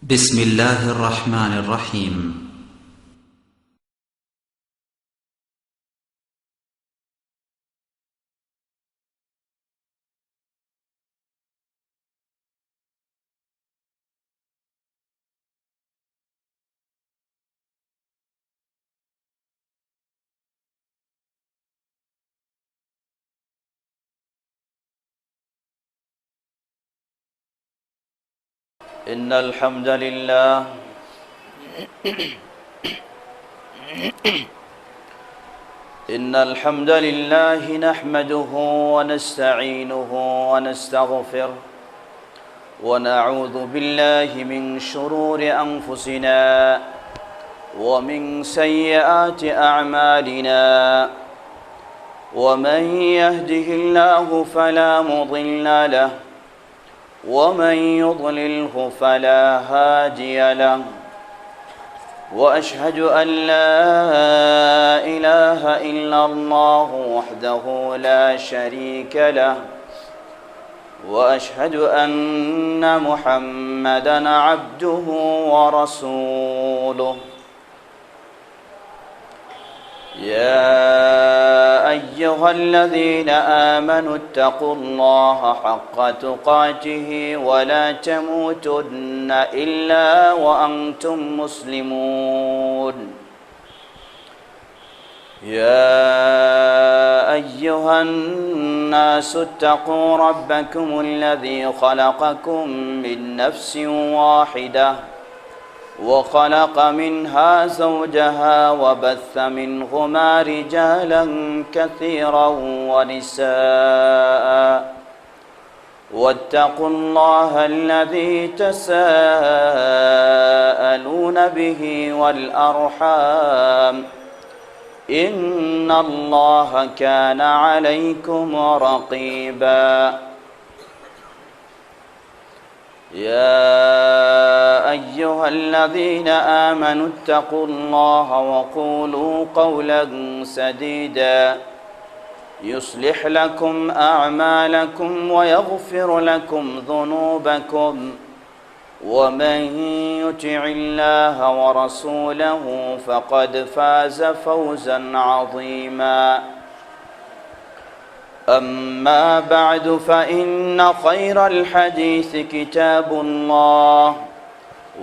بسم الله الرحمن الرحيم. إن الحمد لله نحمده ونستعينه ونستغفره ونعوذ بالله من شرور أنفسنا ومن سيئات أعمالنا ومن يهده الله فلا مضل له ومن يضلله فلا هادي له وأشهد أن لا إله إلا الله وحده لا شريك له وأشهد أن محمدًا عبده ورسوله يا أيها الذين آمنوا اتقوا الله حق تقاته ولا تموتن إلا وأنتم مسلمون يا أيها الناس اتقوا ربكم الذي خلقكم من نفس واحدة وخلق منها زوجها وبث منهما رجالا كثيرا ونساء واتقوا الله الذي تساءلون به والأرحام إن الله كان عليكم رقيبا يا أيها الذين آمنوا اتقوا الله وقولوا قولا سديدا يصلح لكم أعمالكم ويغفر لكم ذنوبكم ومن يطع الله ورسوله فقد فاز فوزا عظيما أما بعد فإن خير الحديث كتاب الله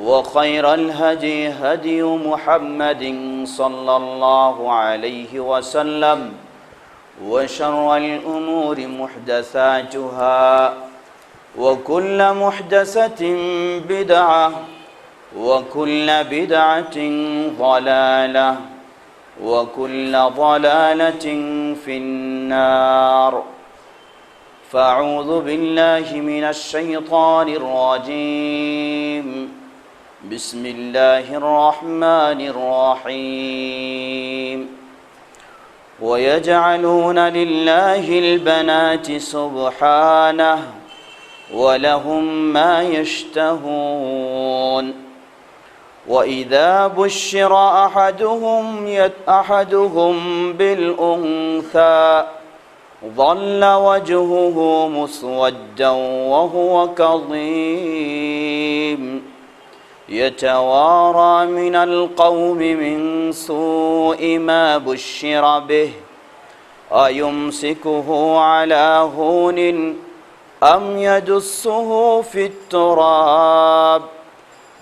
وخير الهدي هدي محمد صلى الله عليه وسلم وشر الأمور محدثاتها وكل محدثة بدعة وكل بدعة ضلالة وكل ضلالة في النار فأعوذ بالله من الشيطان الرجيم بسم الله الرحمن الرحيم ويجعلون لله البنات سبحانه ولهم ما يشتهون وإذا بشر أحدهم بالأنثى ظل وجهه مسودا وهو كظيم يتوارى من القوم من سوء ما بشر به أيمسكه على هون أم يدسه في التراب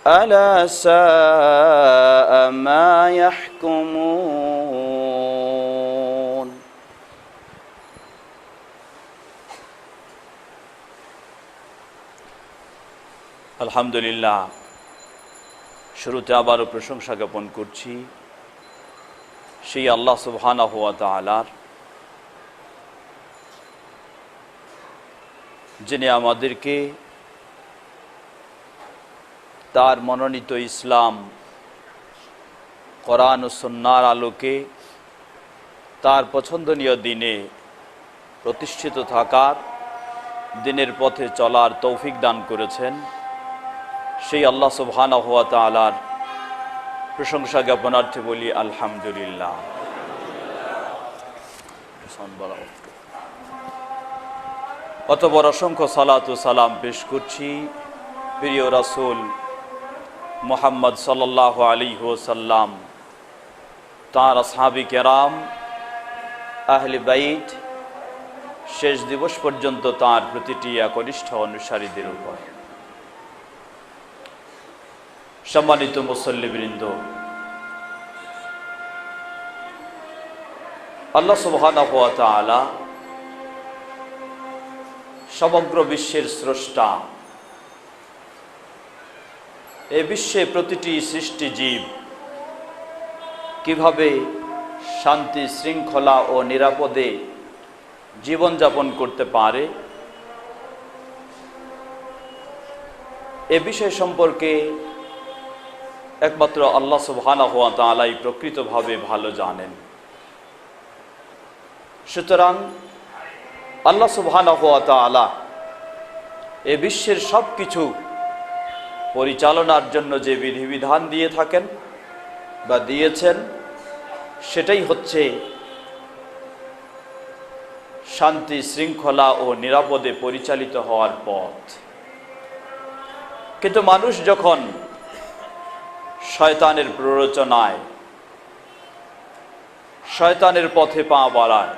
ألا ساء ما يحكمون আলহামদুলিল্লাহ শুরুতে আবারও প্রশংসা জ্ঞাপন করছি সেই আল্লাহ সুবহানাহু ওয়া তাআলার, যিনি আমাদেরকে তার মনোনীত ইসলাম কোরআন ও সুন্নাহর আলোকে তার পছন্দনীয় দিনে প্রতিষ্ঠিত থাকার, দিনের পথে চলার তৌফিক দান করেছেন। সেই আল্লাহ সুবহানাহু ওয়া তাআলার প্রশংসা জ্ঞাপনার্থে বলি আলহামদুলিল্লাহ। অতঃপর অসংখ্য সালাত ও সালাম পেশ করছি প্রিয় রাসূল মুহাম্মদ সাল্লাল্লাহু আলাইহি ওয়াসাল্লাম, তাঁর আসহাবী কেরাম, আহলে বাইত, শেষ দিবস পর্যন্ত তাঁর প্রতিটি একনিষ্ঠ অনুসারীদের উপর। সম্মানিত মুসল্লিবৃন্দ, আল্লাহ সুবহানাহু ওয়া তাআলা সমগ্র বিশ্বের স্রষ্টা। এই বিশ্বে প্রতিটি সৃষ্টি জীব কিভাবে শান্তি, শৃঙ্খলা ও নিরাপদে জীবনযাপন করতে পারে, এ বিষয় সম্পর্কে একমাত্র আল্লাহ সুবহানাহু ওয়া তাআলাই প্রকৃতভাবে ভালো জানেন। সুতরাং আল্লাহ সুবহানাহু ওয়া তাআলা এ বিশ্বের সব কিছু পরিচালনার জন্য যে বিধিবিধান দিয়ে থাকেন বা দিয়েছেন, সেটাই হচ্ছে শান্তি, শৃঙ্খলা ও নিরাপদে পরিচালিত হওয়ার পথ। কিন্তু মানুষ যখন শয়তানের প্ররোচনায়, শয়তানের পথে পা বাড়ায়,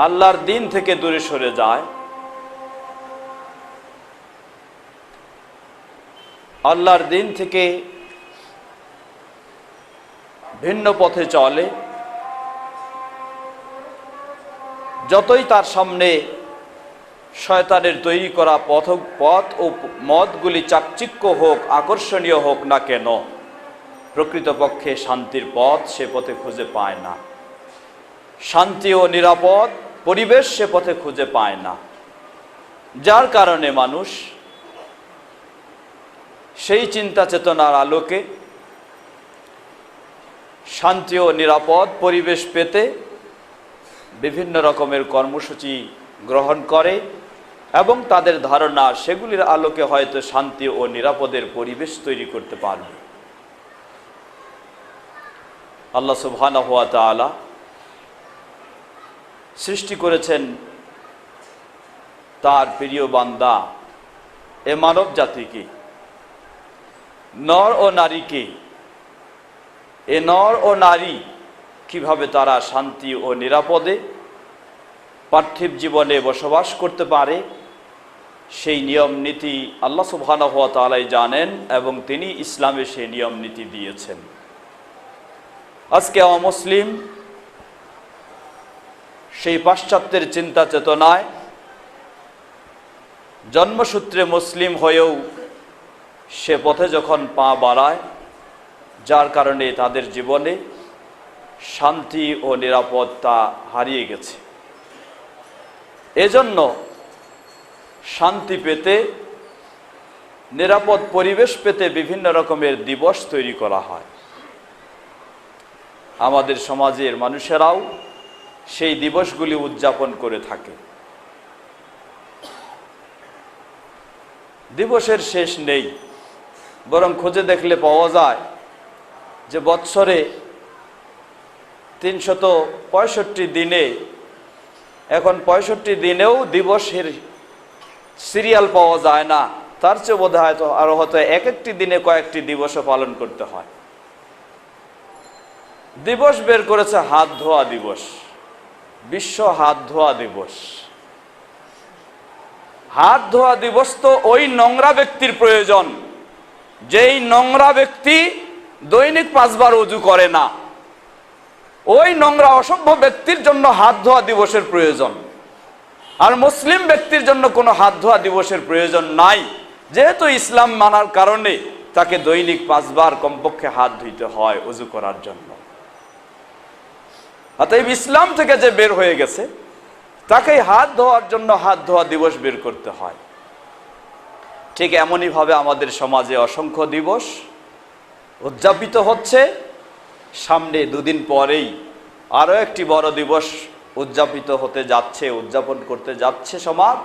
আল্লাহর দিন থেকে দূরে সরে যায়, আল্লাহর দিন থেকে ভিন্ন পথে চলে, যতই তার সামনে শয়তানের তৈরি করা পথ ও মতগুলি চাকচিক্য হোক, আকর্ষণীয় হোক না কেন, প্রকৃতপক্ষে শান্তির পথ সে পথে খুঁজে পায় না, শান্তি ও নিরাপদ পরিবেশ সে পথে খুঁজে পায় না। যার কারণে মানুষ সেই চিন্তা চেতনার আলোকে শান্তি ও নিরাপদ পরিবেশ পেতে বিভিন্ন রকমের কর্মসূচি গ্রহণ করে এবং তাদের ধারণা সেগুলির আলোকে হয়তো শান্তি ও নিরাপদের পরিবেশ তৈরি করতে পারবে। আল্লাহ সুবহানাহু ওয়া তাআলা সৃষ্টি করেছেন তার প্রিয় বান্দা এ মানব জাতিকে, নর ও নারীকে। এ নর ও নারী কিভাবে তারা শান্তি ও নিরাপদে পার্থিব জীবনে বসবাস করতে পারে, সেই নিয়ম নীতি আল্লাহ সুবহানাহু ওয়া তাআলাই জানেন এবং তিনি ইসলামে সেই নিয়ম নীতি দিয়েছেন। আজকে অমুসলিম সেই পাশ্চাত্যের চিন্তা চেতনায় জন্মসূত্রে মুসলিম হয়েও সে পথে যখন পা বাড়ায়, যার কারণে তাদের জীবনে শান্তি ও নিরাপত্তা হারিয়ে গেছে। এজন্য শান্তি পেতে, নিরাপদ পরিবেশ পেতে বিভিন্ন রকমের দিবস তৈরি করা হয়। আমাদের সমাজের মানুষেরাও সেই দিবসগুলি উদযাপন করে থাকে। দিবসের শেষ নেই, বরং খুঁজে দেখলে পাওয়া যায় যে বৎসরে 365 দিনে, এখন 65 দিনেও দিবসের সিরিয়াল পাওয়া যায় না। তার চেয়ে বোধ হয় আরো হয়তো এক একটি দিনে কয়েকটি দিবসও পালন করতে হয়। দিবস বের করেছে হাত ধোয়া দিবস, বিশ্ব হাত ধোয়া দিবস। হাত ধোয়া দিবস তো ওই নোংরা ব্যক্তির প্রয়োজন যেই নোংরা ব্যক্তি দৈনিক 5 বার ওযু করে না। ওই নোংরা অসভ্য ব্যক্তির জন্য হাত ধোয়া দিবসের প্রয়োজন। আর মুসলিম ব্যক্তির জন্য কোনো হাত ধোয়া দিবসের প্রয়োজন নাই, যেহেতু ইসলাম মানার কারণে তাকে দৈনিক 5 বার কমপক্ষে হাত ধুইতে হয় ওযু করার জন্য। অতএব ইসলাম থেকে যে বের হয়ে গেছে তাকে হাত ধোয়ার জন্য হাত ধোয়া দিবস বের করতে হয়। ঠিক এমনই ভাবে আমাদের সমাজে অসংখ্য দিবস উদযাপিত হচ্ছে। সামনে 2 দিন পরেই আরো একটি বড় দিবস উদযাপিত হতে যাচ্ছে, উদযাপন করতে যাচ্ছে সমাজ,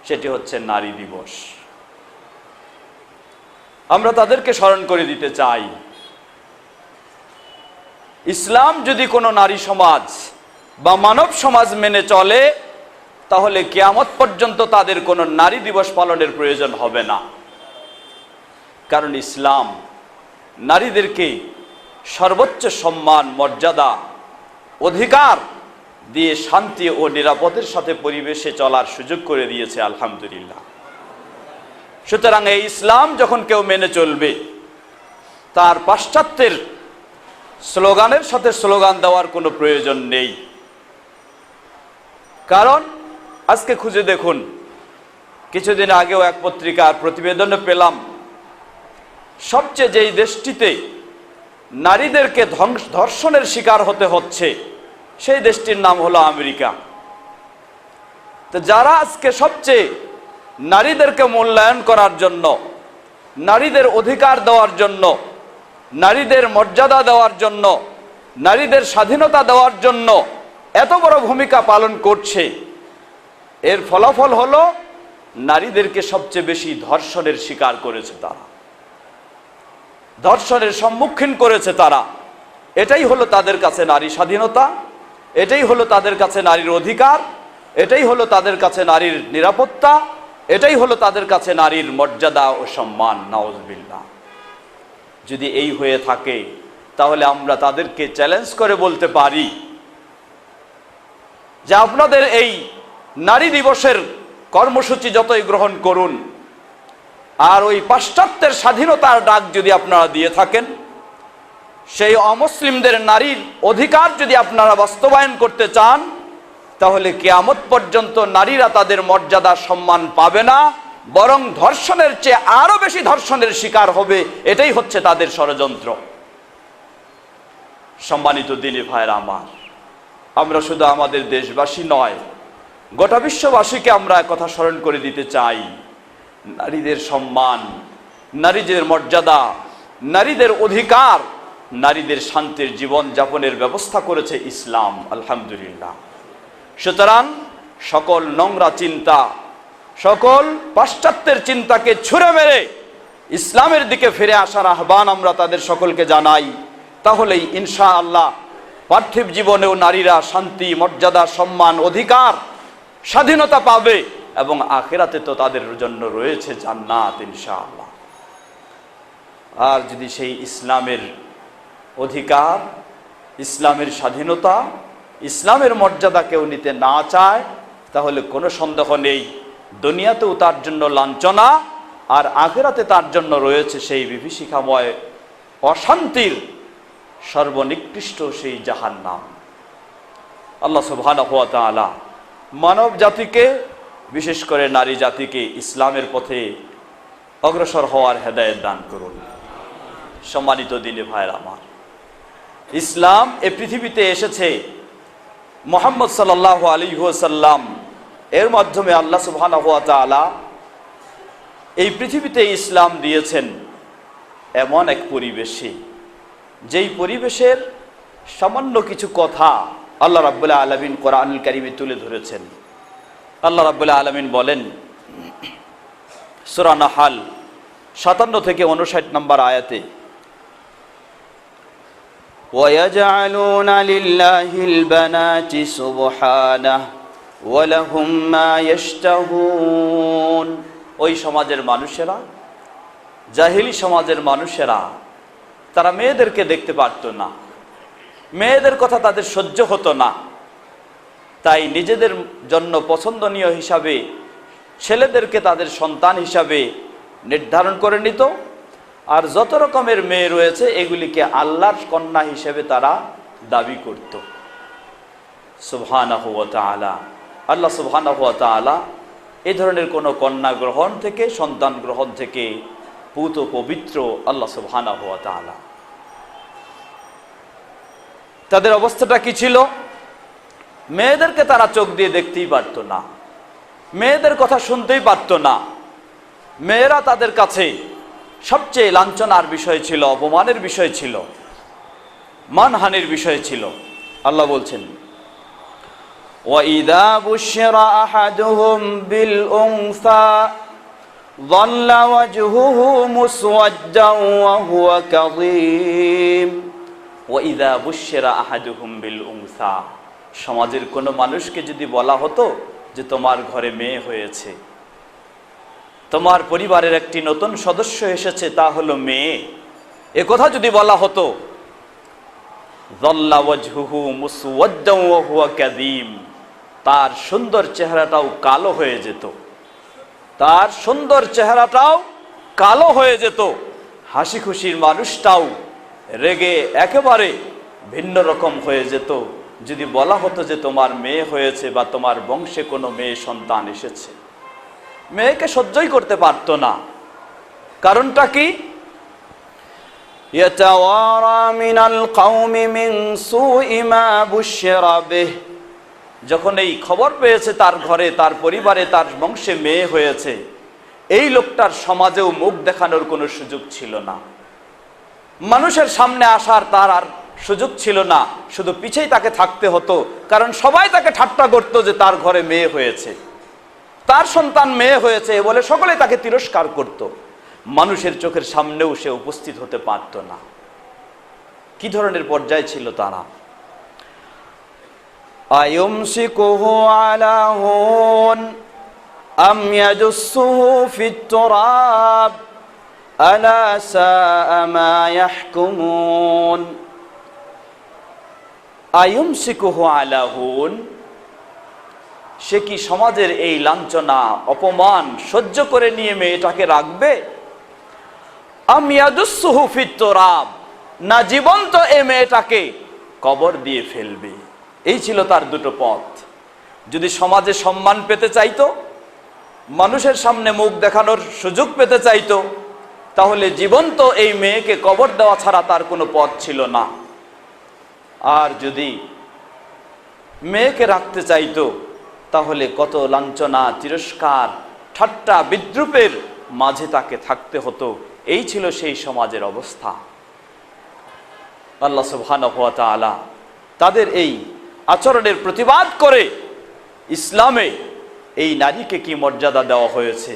সেটি হচ্ছে নারী দিবস। আমরা তাদেরকে স্মরণ করে দিতে চাই, ইসলাম যদি কোনো নারী সমাজ বা মানব সমাজ মেনে চলে, তাহলে কিয়ামত পর্যন্ত তাদের কোনো নারী দিবস পালনের প্রয়োজন হবে না। কারণ ইসলাম নারীদেরকে সর্বোচ্চ সম্মান, মর্যাদা, অধিকার দিয়ে শান্তি ও নিরাপদের সাথে পরিবেশে চলার সুযোগ করে দিয়েছে, আলহামদুলিল্লাহ। সুতরাং এই ইসলাম যখন কেউ মেনে চলবে, তার পাশ্চাত্যের স্লোগানের সাথে স্লোগান দেওয়ার কোনো প্রয়োজন নেই। কারণ আজকে খুঁজে দেখুন, কিছুদিন আগেও এক পত্রিকার প্রতিবেদনে পেলাম, সবচেয়ে যেই দেশটিতে নারীদেরকে ধর্ষণের শিকার হতে হচ্ছে সেই দেশটির নাম হলো আমেরিকা। তো যারা আজকে সবচেয়ে নারীদেরকে মূল্যায়ন করার জন্য, নারীদের অধিকার দেওয়ার জন্য, নারীদের মর্যাদা দেওয়ার জন্য, নারীদের স্বাধীনতা দেওয়ার জন্য এত বড় ভূমিকা পালন করছে, এর ফলাফল হলো নারীদেরকে সবচেয়ে বেশি ধর্ষণের শিকার করেছে তারা, ধর্ষণের সম্মুখীন করেছে তারা। এটাই হলো তাদের কাছে নারী স্বাধীনতা, এটাই হলো তাদের কাছে নারীর অধিকার, এটাই হলো তাদের কাছে নারীর নিরাপত্তা, এটাই হলো তাদের কাছে নারীর মর্যাদা ও সম্মান। নাউজুবিল্লাহ। যদি এই হয়ে থাকে তাহলে আমরা তাদেরকে চ্যালেঞ্জ করে বলতে পারি যে আপনাদের এই নারী দিবসের কর্মসূচি যতই গ্রহণ করুন, আর ওই পাশ্চাত্যের স্বাধীনতার ডাক যদি আপনারা দিয়ে থাকেন, সেই অমুসলিমদের নারীর অধিকার যদি আপনারা বাস্তবায়ন করতে চান, তাহলে কিয়ামত পর্যন্ত নারীরা তাদের মর্যাদা সম্মান পাবে না, বরং ধর্ষণের চেয়ে আরো বেশি ধর্ষণের শিকার হবে। এটাই হচ্ছে তাদের ষড়যন্ত্র। সম্মানিত দিনী ভাইরা আমার, আমরা শুধু আমাদের দেশবাসী নয়, গোটা বিশ্ববাসীকে আমরা কথা স্মরণ করে দিতে চাই, নারীদের সম্মান, নারীদের মর্যাদা, নারীদের অধিকার, নারীদের শান্তির জীবন যাপনের ব্যবস্থা করেছে ইসলাম, আলহামদুলিল্লাহ। সুতরাং সকল নোংরা চিন্তা, সকল পাশ্চাত্যের চিন্তাকে ছুঁড়ে মেরে ইসলামের দিকে ফিরে আসার আহ্বান আমরা তাদের সকলকে জানাই। তাহলেই ইনশাআল্লাহ পার্থিব জীবনেও নারীরা শান্তি, মর্যাদা, সম্মান, অধিকার, স্বাধীনতা পাবে, এবং আখিরাতে তো তাদের জন্য রয়েছে জান্নাত ইনশাআল্লাহ। আর যদি সেই ইসলামের অধিকার, ইসলামের স্বাধীনতা, ইসলামের মর্যাদা কেউ নিতে না চায়, তাহলে কোনো সন্দেহ নেই দুনিয়াতেও তার জন্য লাঞ্ছনা, আর আখিরাতে তার জন্য রয়েছে সেই বিভীষিকাময় অশান্তির সর্বনিকৃষ্ট সেই জাহান্নাম। আল্লাহ সুবহানাহু ওয়া তাআলা মানব জাতিকে, বিশেষ করে নারী জাতিকে ইসলামের পথে অগ্রসর হওয়ার হেদায়েত দান করুন। সম্মানিত দিনী ভাইরা আমার, ইসলাম এ পৃথিবীতে এসেছে মুহাম্মদ সাল্লাল্লাহু আলাইহি ওয়াসাল্লাম এর মাধ্যমে। আল্লাহ সুবহানাহু ওয়া তাআলা এই পৃথিবীতে ইসলাম দিয়েছেন এমন এক পরিবেশে, যেই পরিবেশের সামান্য কিছু কথা আল্লাহ রাব্বুল আলামিন কোরআনুল কারীমে তুলে ধরেছেন। আল্লাহ রাব্বুল আলামিন বলেন সূরা নাহাল 57 থেকে 59 নম্বর আয়াতে, وَيَجْعَلُونَ لِلَّهِ الْبَنَاتِ سُبْحَانَهُ وَلَهُمْ مَا يَشْتَهُونَ। ওই সমাজের মানুষেরা, জাহিলি সমাজের মানুষেরা, তারা মেয়েদেরকে দেখতে পারত না, মেয়েদের কথা তাদের সহ্য হতো না, তাই নিজেদের জন্য পছন্দনীয় হিসাবে ছেলেদেরকে তাদের সন্তান হিসাবে নির্ধারণ করে নিত, আর যত রকমের মেয়ে রয়েছে এগুলিকে আল্লাহর কন্যা হিসেবে তারা দাবি করত। সুবহানাহু ওয়া তাআলা, আল্লাহ সুবহানাহু ওয়া তাআলা এই ধরনের কোনো কন্যা গ্রহণ থেকে, সন্তান গ্রহণ থেকে পূত পবিত্র আল্লাহ সুবহানাহু ওয়া তাআলা। তাদের অবস্থাটা কি ছিল? মেয়েদেরকে তারা চোখ দিয়ে দেখতেই পারত না, মেয়েদের কথা শুনতেই পারত না। মেয়েরা তাদের কাছে সবচেয়ে লাঞ্ছনার বিষয় ছিল, অপমানের বিষয় ছিল, মানহানির বিষয় ছিল। আল্লাহ বলছেন, وَإِذَا بُشِّرَ أَحَدُهُمْ بِالْأُنثَى ظَلَّ وَجْهُهُ مُسْوَدًّا وَهُوَ كَظِيمٌ وَإِذَا بُشِّرَ أَحَدُهُمْ بِالْأُنثَى। সমাজের কোনো মানুষকে যদি বলা হতো যে তোমার ঘরে মেয়ে হয়েছে, তোমার পরিবারের একটি নতুন সদস্য এসেছে, তা হলো মেয়ে, এ কথা যদি বলা হতো, যাল্লা ওয়াজহুহু মুসওয়াদ্দান ওয়া হুয়া কাযীম, তার সুন্দর চেহারাটাও কালো হয়ে যেত, তার সুন্দর চেহারাটাও কালো হয়ে যেত, হাসি খুশির মানুষটাও রেগে একেবারে ভিন্ন রকম হয়ে যেত যদি বলা হতো যে তোমার মেয়ে হয়েছে বা তোমার বংশে কোনো মেয়ে সন্তান এসেছে। মেয়েকে সহ্যই করতে পারতো না। কারণটা কি? ইয়াতাওয়ারা মিনাল কওমি মিন সুই মা বুশিরা বিহ, যখন এই খবর পেয়েছে তার ঘরে, তার পরিবারে, তার বংশে মেয়ে হয়েছে, এই লোকটার সমাজেও মুখ দেখানোর কোনো সুযোগ ছিল না, মানুষের সামনে আসার তার আর সুযোগ ছিল না, শুধু পিছেই তাকে থাকতে হতো। কারণ সবাই তাকে ঠাট্টা করতো যে তার ঘরে মেয়ে হয়েছে, তার সন্তান মেয়ে হয়েছে বলে সকলে তাকে তিরস্কার করত। মানুষের চোখের সামনেও সে উপস্থিত হতে পারত না। কি ধরনের পর্যায়ে ছিল তারা? আয়ুমসিকুহু আলা হুন আম ইয়াদুসসুহু ফিত তুরাব আলা সাআ মা ইয়াহকুমুন। আয়ুমসিকুহু আলা হুন, সে কি সমাজের এই লাঞ্ছনা অপমান সহ্য করে নিয়ে মেয়েটাকে রাখবে? আম ইয়াদুসসুহু ফিত তুরাব, না জীবন্ত এই মেয়েটাকে কবর দিয়ে ফেলবে। এই ছিল তার দুটো পথ। যদি সমাজে সম্মান পেতে চাইতো, মানুষের সামনে মুখ দেখানোর সুযোগ পেতে চাইতো, তাহলে জীবন্ত এই মেয়েকে কবর দেওয়া ছাড়া তার কোনো পথ ছিল না। আর যদি মেয়েকে রাখতে চাইতো, তাহলে কত লাঞ্ছনা, তিরস্কার, ঠাট্টা, বিদ্রূপের মাঝে তাকে থাকতে হতো। এই ছিল সেই সমাজের অবস্থা। আল্লাহ সুবহানাহু ওয়া তাআলা তাদের এই আচরণের প্রতিবাদ করে ইসলামে এই নারীকে কি মর্যাদা দেওয়া হয়েছে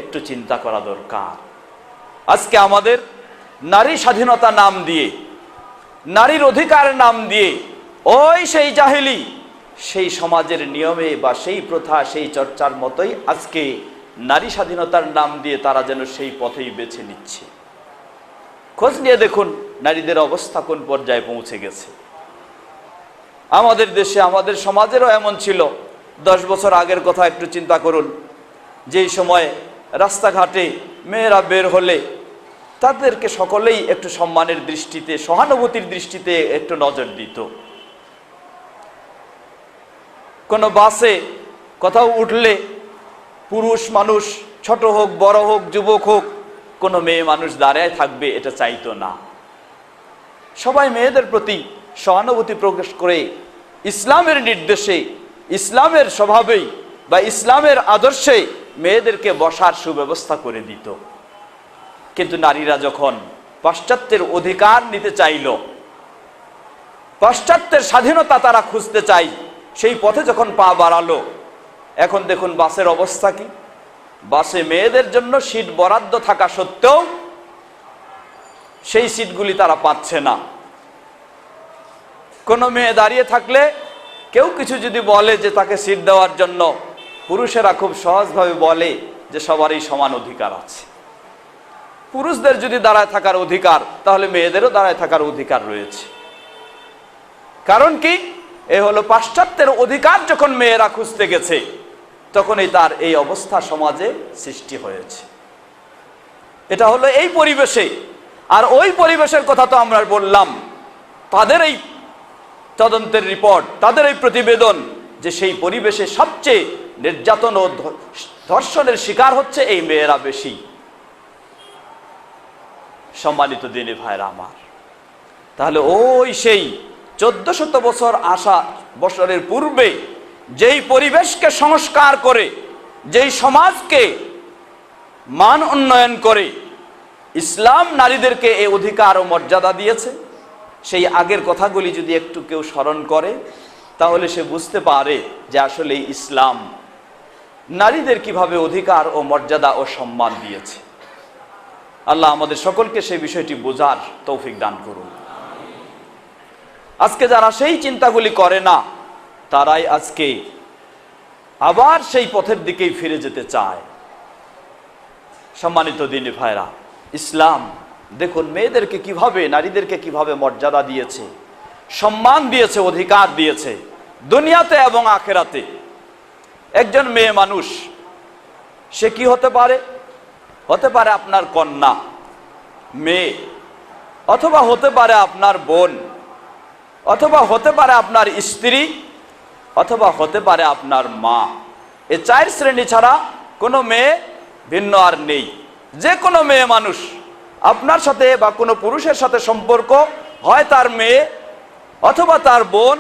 একটু চিন্তা করা দরকার। আজকে আমাদের নারী স্বাধীনতা নাম দিয়ে, নারীর অধিকার নাম দিয়ে, ওই সেই জাহেলি, সেই সমাজের নিয়মে বা সেই প্রথা, সেই চর্চার মতোই আজকে নারী স্বাধীনতার নাম দিয়ে তারা যেন সেই পথেই বেছে নিচ্ছে। খোঁজ নিয়ে দেখুন নারীদের অবস্থা কোন পর্যায়ে পৌঁছে গেছে। আমাদের দেশে, আমাদের সমাজেরও এমন ছিল। 10 বছর আগের কথা একটু চিন্তা করুন। যেই সময় রাস্তাঘাটে মেয়েরা বের হলে তাদেরকে সকলেই একটু সম্মানের দৃষ্টিতে, সহানুভূতির দৃষ্টিতে একটু নজর দিত। কোনো বাসে কোথাও উঠলে পুরুষ মানুষ, ছোট হোক বড় হোক যুবক হোক, কোনো মেয়ে মানুষ দাঁড়ায় থাকবে এটা চাইতো না। সবাই মেয়েদের প্রতি সহানুভূতি প্রকাশ করে ইসলামের নির্দেশে, ইসলামের স্বভাবেই বা ইসলামের আদর্শে মেয়েদেরকে বসার সুব্যবস্থা করে দিত। কিন্তু নারীরা যখন পাশ্চাত্যের অধিকার নিতে চাইল, পাশ্চাত্যের স্বাধীনতা তারা খুঁজতে চাই, সেই পথে যখন পা বাড়ালো, এখন দেখুন বাসের অবস্থা কি। বাসে মেয়েদের জন্য সিট বরাদ্দ থাকা সত্ত্বেও সেই সিটগুলি তারা পাচ্ছে না। কোনো মেয়ে দাঁড়িয়ে থাকলে কেউ কিছু যদি বলে যে তাকে সিট দেওয়ার জন্য, পুরুষেরা খুব সহজভাবে বলে যে সবারই সমান অধিকার আছে। পুরুষদের যদি দাঁড়ায় থাকার অধিকার, তাহলে মেয়েদেরও দাঁড়ায় থাকার অধিকার রয়েছে। কারণ কি? এ হলো পাশ্চাত্যের অধিকার যখন মেয়েরা খুঁজতে গেছে, তখনই তার এই অবস্থা সমাজে সৃষ্টি হয়েছে। এটা হলো এই পরিবেশে। আর ওই পরিবেশের কথা তো আমরা বললাম, তাদের এই তদন্তের রিপোর্ট, তাদের এই প্রতিবেদন, যে সেই পরিবেশে সবচেয়ে নির্যাতন ও ধর্ষণের শিকার হচ্ছে এই মেয়েরা বেশি। সম্মানিত দিনী ভাইরা আমার, তাহলে ওই সেই 1400 বছরের পূর্বে যেই পরিবেশকে সংস্কার করে, যেই সমাজকে মান উন্নয়ন করে ইসলাম নারীদেরকে এই অধিকার ও মর্যাদা দিয়েছে, সেই আগের কথাগুলি যদি একটু কেউ স্মরণ করে, তাহলে সে বুঝতে পারে যে আসলে ইসলাম নারীদের কিভাবে অধিকার ও মর্যাদা ও সম্মান দিয়েছে। আল্লাহ আমাদের সকলকে সেই বিষয়টি বোঝার তৌফিক দান করুন। আজকে যারা সেই চিন্তাগুলি করে না, তারাই আজকে আবার সেই পথের দিকেই ফিরে যেতে চায়। সম্মানিত দিনী ভাইরা, ইসলাম দেখুন মেয়েদেরকে কিভাবে, নারীদেরকে কিভাবে মর্যাদা দিয়েছে, সম্মান দিয়েছে, অধিকার দিয়েছে দুনিয়াতে এবং আখিরাতে। একজন মেয়ে মানুষ সে কি হতে পারে? হতে পারে আপনার কন্যা, মেয়ে, অথবা হতে পারে আপনার বোন, অথবা হতে পারে আপনার স্ত্রী, অথবা হতে পারে আপনার মা। এই 4 শ্রেণী ছাড়া কোনো মেয়ে ভিন্ন আর নেই। যে কোনো মেয়ে মানুষ আপনার সাথে বা কোনো পুরুষের সাথে সম্পর্ক হয় তার মেয়ে, অথবা তার বোন,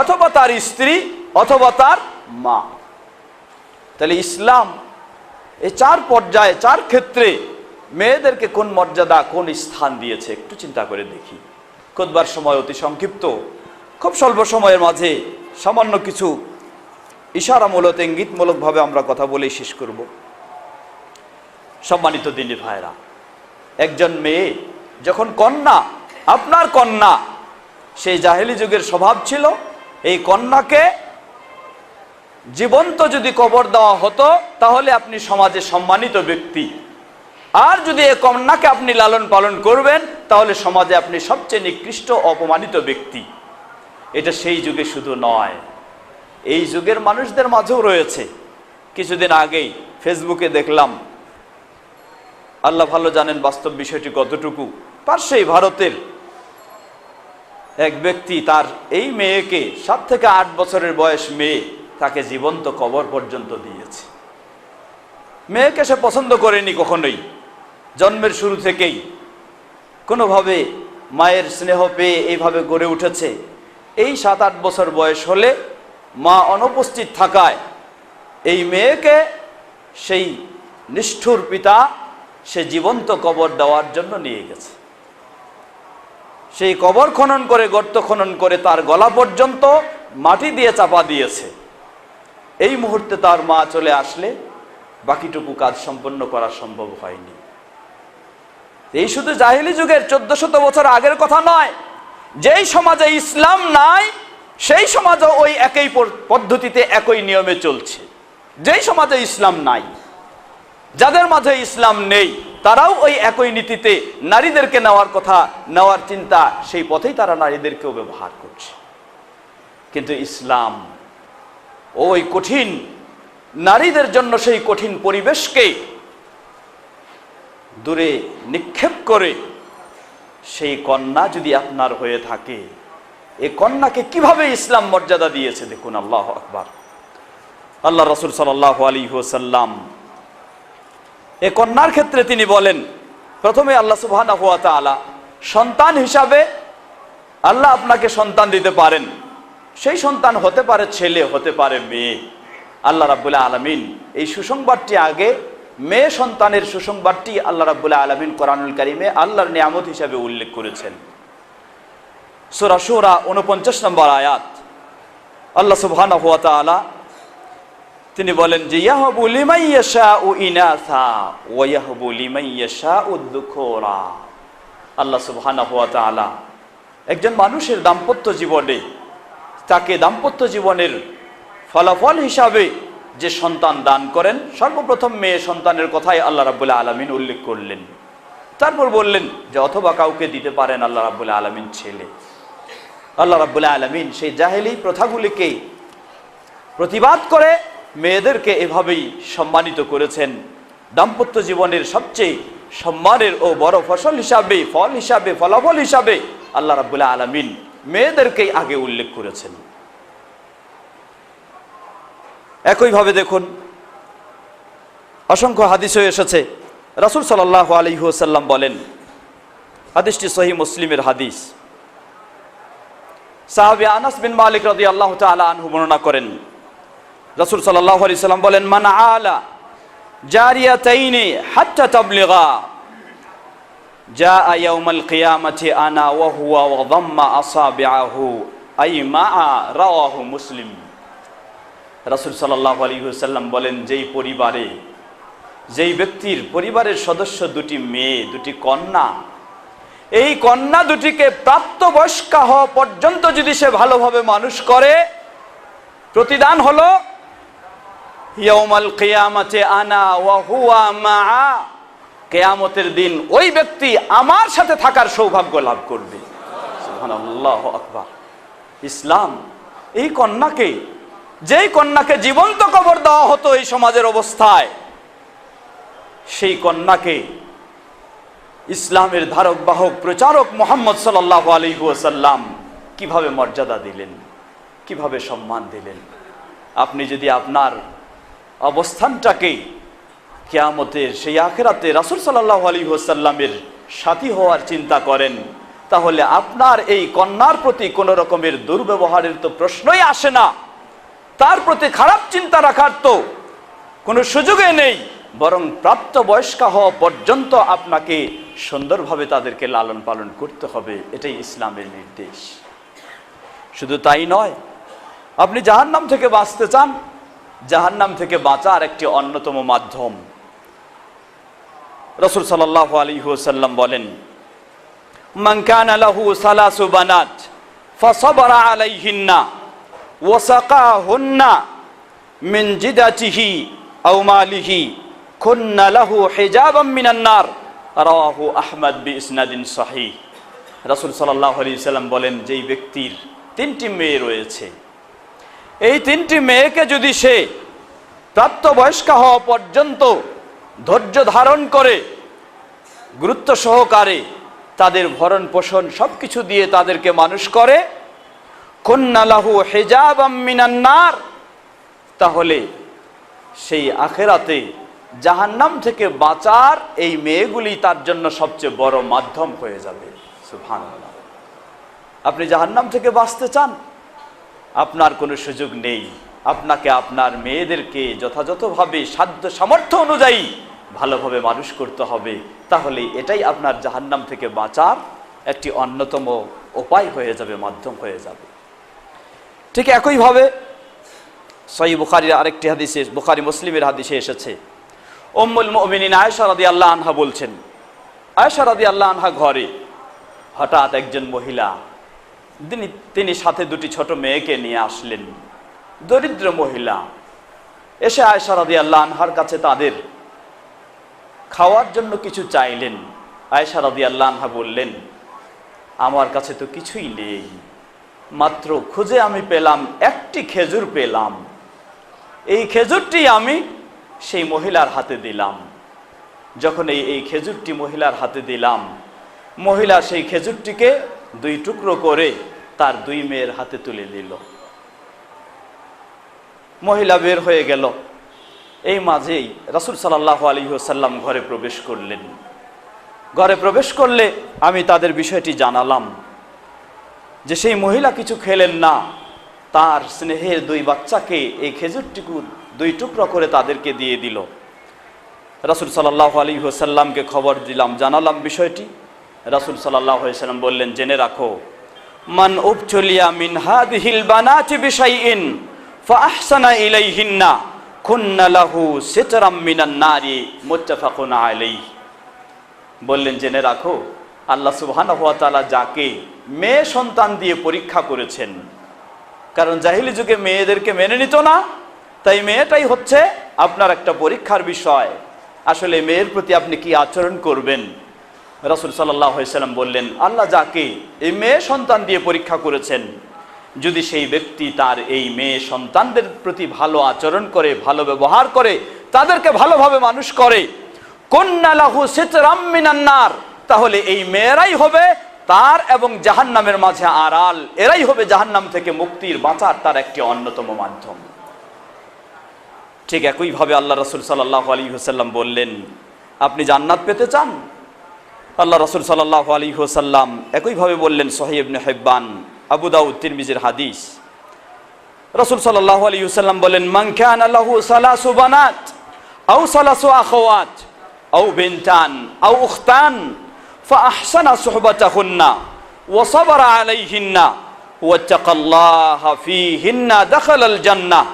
অথবা তার স্ত্রী, অথবা তার মা। তাহলে ইসলাম এই 4 পর্যায়ে, 4 ক্ষেত্রে মেয়েদেরকে কোন মর্যাদা, কোন স্থান দিয়েছে একটু চিন্তা করে দেখি। খুতবার সময় অতি সংক্ষিপ্ত, খুব স্বল্প সময়ের মাঝে সামান্য কিছু ইশারামূলক, ইঙ্গিতমূলকভাবে আমরা কথা বলেই শেষ করব। সম্মানিত দিনী ভাইরা, একজন মেয়ে যখন কন্যা, আপনার কন্যা, সেই জাহেলি যুগের স্বভাব ছিল এই কন্যাকে জীবন্ত যদি কবর দেওয়া হতো তাহলে আপনি সমাজে সম্মানিত ব্যক্তি, আর যদি এই কন্যাকে আপনি লালন পালন করবেন তাহলে সমাজে আপনি সবচেয়ে নিকৃষ্ট, অপমানিত ব্যক্তি। এটা সেই যুগে শুধু নয়, এই যুগের মানুষদের মাঝেও রয়েছে। কিছুদিন আগেই ফেসবুকে দেখলাম, আল্লাহ ভালো জানেন বাস্তব বিষয়টি কতটুকু, পার্শ্বই ভারতের এক ব্যক্তি তার এই মেয়েকে, 7 থেকে 8 বছরের বয়স মেয়ে, তাকে জীবন্ত কবর পর্যন্ত দিয়েছে। মেয়েকে সে পছন্দ করেনি কখনোই, জন্মের শুরু থেকেই কোনোভাবে মায়ের স্নেহ পেয়ে এইভাবে গড়ে উঠেছে। এই 7-8 বছর বয়স হলে মা অনুপস্থিত থাকায় এই মেয়েকে সেই নিষ্ঠুর পিতা সে জীবন্ত কবর দেওয়ার জন্য নিয়ে গেছে। সেই কবর খনন করে, গর্ত খনন করে তার গলা পর্যন্ত মাটি দিয়ে চাপা দিয়েছে। এই মুহূর্তে তার মা চলে আসলে বাকিটুকু কাজ সম্পন্ন করা সম্ভব হয়নি। এই শুধু জাহেলি যুগের 1400 বছর আগের কথা নয়, যেই সমাজে ইসলাম নাই সেই সমাজে ওই একই পদ্ধতিতে, একই নিয়মে চলছে। যেই সমাজে ইসলাম নাই, যাদের মাঝে ইসলাম নেই, তারাও ওই একই নীতিতে নারীদেরকে নেওয়ার কথা, নেওয়ার চিন্তা, সেই পথেই তারা নারীদেরকেও ব্যবহার করছে। কিন্তু ইসলাম ওই কঠিন নারীদের জন্য সেই কঠিন পরিবেশকে দূরে নিক্ষেপ করে, সেই কন্যা যদি আপনার হয়ে থাকে, এই কন্যাকে কিভাবে ইসলাম মর্যাদা দিয়েছে দেখুন। আল্লাহু আকবার। আল্লাহ রাসূল সাল্লাল্লাহু আলাইহি ওয়াসাল্লাম এই কন্যার ক্ষেত্রে তিনি বলেন, প্রথমে আল্লাহ সুবহানাহু ওয়া তাআলা সন্তান হিসাবে আল্লাহ আপনাকে সন্তান দিতে পারেন। সেই সন্তান হতে পারে ছেলে, হতে পারে মেয়ে। আল্লাহ রাব্বুল আলামিন এই সুসংবাদটি আগে, মেয়ে সন্তানের সুসংবাদটি আল্লাহ রাব্বুল আলামিন কোরআনুল কারীমে আল্লাহর নিয়ামত হিসাবে উল্লেখ করেছেন। সূরা শুরা 49 নম্বর আয়াত, আল্লাহ সুবহানাহু ওয়া তাআলা তিনি বলেন যে ইয়াহবু লিমান ইয়াশাউ ইনাসা ওয়া ইয়াহবু লিমান ইয়াশাউ যুকুরা। আল্লাহ সুবহানাহু ওয়া তাআলা একজন মানুষের দাম্পত্য জীবনে, তাকে দাম্পত্য জীবনের ফলাফল হিসাবে যে সন্তান দান করেন, সর্বপ্রথম মেয়ে সন্তানের কথাই আল্লাহ রাব্বুল আলামিন উল্লেখ করলেন। তারপর বললেন যে অথবা কাউকে দিতে পারেন আল্লাহ রাব্বুল আলামিন ছেলে। আল্লাহ রাব্বুল আলামিন সেই জাহেলি প্রথাগুলিকে প্রতিবাদ করে মেয়েদেরকে এভাবেই সম্মানিত করেছেন। দাম্পত্য জীবনের সবচেয়ে সম্মানের ও বড় ফসল হিসাবে, ফল হিসাবে, ফলাফল হিসাবে আল্লাহ রাব্বুল আলামিন মেয়েদেরকেই আগে উল্লেখ করেছেন। একইভাবে দেখুন, অসংখ্য হাদিসে এসেছে, রাসূল সাল্লাল্লাহু আলাইহি ওয়াসাল্লাম বলেন, হাদিসটি সহিহ মুসলিমের হাদিস, সাহাবী আনাস বিন মালিক রাদিয়াল্লাহু তাআলা আনহু বর্ণনা করেন, রাসূল সাল্লাল্লাহু আলাইহি ওয়াসাল্লাম বলেন, মান আলা জারিয়াতাইনি হাত্তা তাবলিগা জাআ ইয়াউমাল কিয়ামাতি আনা ওয়া হুয়া ওয়া দাম্মা আসাবিআহু আই মাআ, রাওয়াহু মুসলিম। রাসূল সাল্লাল্লাহু আলাইহি ওয়াসাল্লাম বলেন, যেই পরিবারে, যেই ব্যক্তির পরিবারের সদস্য দুটি মেয়ে, দুটি কন্যা, এই কন্যা দুটিকে প্রাপ্তবয়স্কা হওয়া পর্যন্ত যদি সে ভালোভাবে মানুষ করে, প্রতিদান হলো ইয়াউমাল কিয়ামাতি আনা ওয়া হুয়া মাআ কিয়ামতের দিন ওই ব্যক্তি আমার সাথে থাকার সৌভাগ্য লাভ করবে। সুবহানাল্লাহু আকবার। ইসলাম এই কন্যাকে, যেই কন্যাকে জীবন্ত কবর দেওয়া হতো এই সমাজের অবস্থায়, সেই কন্যাকে ইসলামের ধারক বাহক প্রচারক মুহাম্মদ সাল্লাল্লাহু আলাইহি ওয়াসাল্লাম কিভাবে মর্যাদা দিলেন, কিভাবে সম্মান দিলেন। আপনি যদি আপনার অবস্থানটাকে কিয়ামতের সেই আখিরাতে রাসূল সাল্লাল্লাহু আলাইহি ওয়াসাল্লামের সাথী হওয়ার চিন্তা করেন, তাহলে আপনার এই কন্যার প্রতি কোনো রকমের দুর্ব্যবহারের তো প্রশ্নই আসে না, তার প্রতি খারাপ চিন্তা রাখার তো কোনো সুযোগই নেই। বরং প্রাপ্তবয়স্কা হওয়া পর্যন্ত আপনাকে সুন্দরভাবে তাদেরকে লালন পালন করতে হবে, এটাই ইসলামের নির্দেশ। শুধু তাই নয়, আপনি জাহান্নাম থেকে বাঁচতে চান, জাহান্নাম থেকে বাঁচার একটি অন্যতম মাধ্যম রাসূল সাল্লাল্লাহু আলাইহি ওয়াসাল্লাম বলেন, মান কানা লাহু সালাসু বানাত ফাসাবারা আলাইহিন্না ওয়া সাকাহুন্না মিন জিদাতিহি আও মালিহি কুন্না লাহু হিজাবাম মিনান নার, রাওয়াহু আহমদ বিইসনাদিন সহিহ। রাসূল সাল্লাল্লাহু আলাইহি ওয়াসাল্লাম বলেন, যেই ব্যক্তির 3টি মেয়ে রয়েছে, এই 3টি মেয়েকে যদি সে প্রাপ্তবয়স্ক হওয়া পর্যন্ত ধৈর্য ধারণ করে গুরুত্ব সহকারে তাদের ভরণ পোষণ সবকিছু দিয়ে তাদেরকে মানুষ করে, কুন্না লাহু হিজাবাম মিনান নার, তাহলে সেই আখিরাতে জাহান্নাম থেকে বাঁচার এই মেয়েগুলি তার জন্য সবচেয়ে বড় মাধ্যম হয়ে যাবে। সুবহানাল্লাহ। আপনি জাহান্নাম থেকে বাঁচতে চান, আপনার কোনো সুযোগ নেই, আপনাকে আপনার মেয়েদেরকে যথাযথভাবে সাধ্য সামর্থ্য অনুযায়ী ভালোভাবে মানুষ করতে হবে, তাহলে এটাই আপনার জাহান্নাম থেকে বাঁচার একটি অন্যতম উপায় হয়ে যাবে, মাধ্যম হয়ে যাবে। ঠিক একইভাবে সহিহ বুখারীর আরেকটি হাদিসে, বুখারী মুসলিমের হাদিসে এসেছে, উম্মুল মুমিনিন আয়েশা রাদিয়াল্লাহু আনহা বলছেন, আয়েশা রাদিয়াল্লাহু আনহা ঘরে হঠাৎ একজন মহিলা, তিনি সাথে 2টি ছোট মেয়েকে নিয়ে আসলেন, দরিদ্র মহিলা। এসে আয়েশা রাদিয়াল্লাহু আনহার কাছে তাদের খাওয়ার জন্য কিছু চাইলেন। আয়েশা রাদিয়াল্লাহু আনহা বললেন, আমার কাছে তো কিছুই নেই, মাত্র খুঁজে আমি পেলাম একটি খেজুর পেলাম, এই খেজুরটি আমি সেই মহিলার হাতে দিলাম। যখন এই খেজুরটি মহিলার হাতে দিলাম, মহিলা সেই খেজুরটিকে 2 টুকরো করে তার 2 মেয়ের হাতে তুলে দিল। মহিলা বের হয়ে গেল। এই মাঝেই রাসূল সাল্লাল্লাহু আলাইহি ওয়াসাল্লাম ঘরে প্রবেশ করলেন। ঘরে প্রবেশ করলে আমি তাদের বিষয়টি জানালাম যে সেই মহিলা কিছু খেলেন না, তার স্নেহের 2 বাচ্চাকে এই খেজুরটিকে 2 টুকরো করে তাদেরকে দিয়ে দিল। রাসূল সাল্লাল্লাহু আলাইহি ওয়াসাল্লামকে খবর দিলাম, জানালাম বিষয়টি। রাসূল সাল্লাল্লাহু আলাইহি ওয়াসাল্লাম বললেন, জেনে রাখো, মান উবতুলিয়া মিন হাদিহিল বানাতি বিশাইইন ফাআহসানা ইলাইহিন্না কুন্না লাহু সিতরাম মিনান নারি, মুত্তাফাকুন আলাইহি। বললেন, জেনে রাখো, আল্লাহ সুবহানাহু ওয়া তাআলা যাকে মেয়ে সন্তান দিয়ে পরীক্ষা করেছেন, কারণ জাহিলি যুগে মেয়েদেরকে মেনে নিত না, তাই মেয়েটাই হচ্ছে আপনার একটা পরীক্ষার বিষয়। আসলে মেয়ের প্রতি আপনি কি আচরণ করবেন। রাসূল সাল্লাল্লাহু আলাইহি ওয়াসাল্লাম বললেন, আল্লাহ যাকে এই মেয়ে সন্তান দিয়ে পরীক্ষা করেছেন, যদি সেই ব্যক্তি তার এই মেয়ে সন্তানদের প্রতি ভালো আচরণ করে, ভালো ব্যবহার করে, তাদেরকে ভালোভাবে মানুষ করে, কুন্না লাহু সিতরাম মিনান নার, তাহলে এই মেয়েরাই হবে তার এবং জাহান্নামের মাঝে আড়াল, এরাই হবে জাহান্নাম থেকে মুক্তির, বাঁচার তার একটি অন্যতম মাধ্যম। ঠিক একইভাবে আল্লাহ রাসূল সাল্লাল্লাহু আলাইহি ওয়াসাল্লাম বললেন, আপনি জান্নাত পেতে চান? আল্লাহ রাসূল সাল্লাল্লাহু আলাইহি ওয়াসাল্লাম একইভাবে বললেন, সহিহ ইবনে হিব্বান, আবু দাউদ, তিরমিজির হাদিস। রাসূল সাল্লাল্লাহু আলাইহি ওয়াসাল্লাম বলেন, মান কানা লাহু সালাসু বানাত আও সালাসু আখাওয়াত আও বিনতান আও উখতান ফাআহসানা সুহবাতাহুন্না ওয়া সাবারা আলাইহিন্না ওয়াত্তাকাল্লাহা ফীহিন্না দাখালাল জান্নাহ।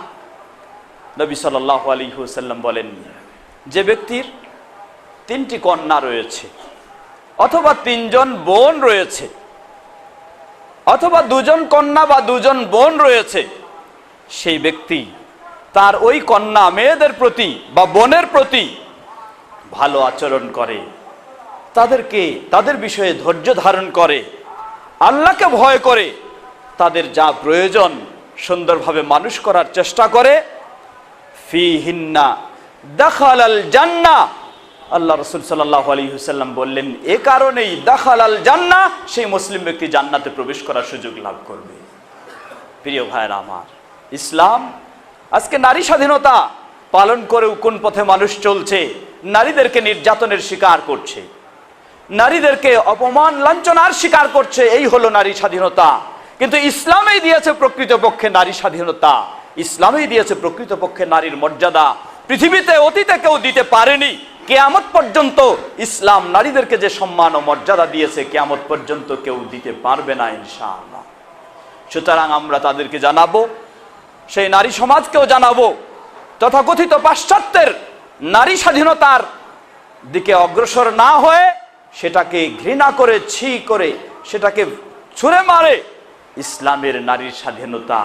নবী সাল্লাল্লাহু আলাইহি ওয়াসাল্লাম বলেন, যে ব্যক্তির 3টি কন্যা রয়েছে, অথবা 3 জন বোন রয়েছে, অথবা 2 জন কন্যা বা 2 জন বোন রয়েছে, সেই ব্যক্তি তার ওই কন্যা মেয়েদের প্রতি বা বোনের প্রতি ভালো আচরণ করে, তাদের বিষয়ে ধৈর্য ধারণ করে, আল্লাহকে ভয় করে, তাদের যা প্রয়োজন সুন্দরভাবে মানুষ করার চেষ্টা করে, ফিহিন্না দাখালাল জান্নাহ, আল্লাহ রাসূল সাল্লাল্লাহু আলাইহি ওয়াসাল্লাম বললেন এ কারণেই দাখালাল জান্নাহ, সেই মুসলিম ব্যক্তি জান্নাতে প্রবেশ করার সুযোগ লাভ করবে। প্রিয় ভাইরা আমার, ইসলাম আজকে নারী স্বাধীনতা পালন করেও কোন পথে মানুষ চলছে? নারীদেরকে নির্যাতনের শিকার করছে, নারীদেরকে অপমান লাঞ্ছনার শিকার করছে। এই হলো নারী স্বাধীনতা। কিন্তু ইসলামেই দিয়েছে প্রকৃতপক্ষে নারী স্বাধীনতা, ইসলামেই দিয়েছে প্রকৃতপক্ষে নারীর মর্যাদা। পৃথিবীতে অতীতে কেউ দিতে পারেনি। কিয়ামত পর্যন্ত ইসলাম নারীদেরকে যে সম্মান ও মর্যাদা দিয়েছে, কিয়ামত পর্যন্ত কেউ দিতে পারবে না ইনশাআল্লাহ। সুতরাং আমরা তাদেরকে জানাবো, সেই নারী সমাজকেও জানাবো, তথাকথিত পাশ্চাত্যের নারী স্বাধীনতার দিকে অগ্রসর না হয়ে সেটাকে ঘৃণা করে, ছি করে, সেটাকে ছুঁড়ে মারে ইসলামের নারীর স্বাধীনতা,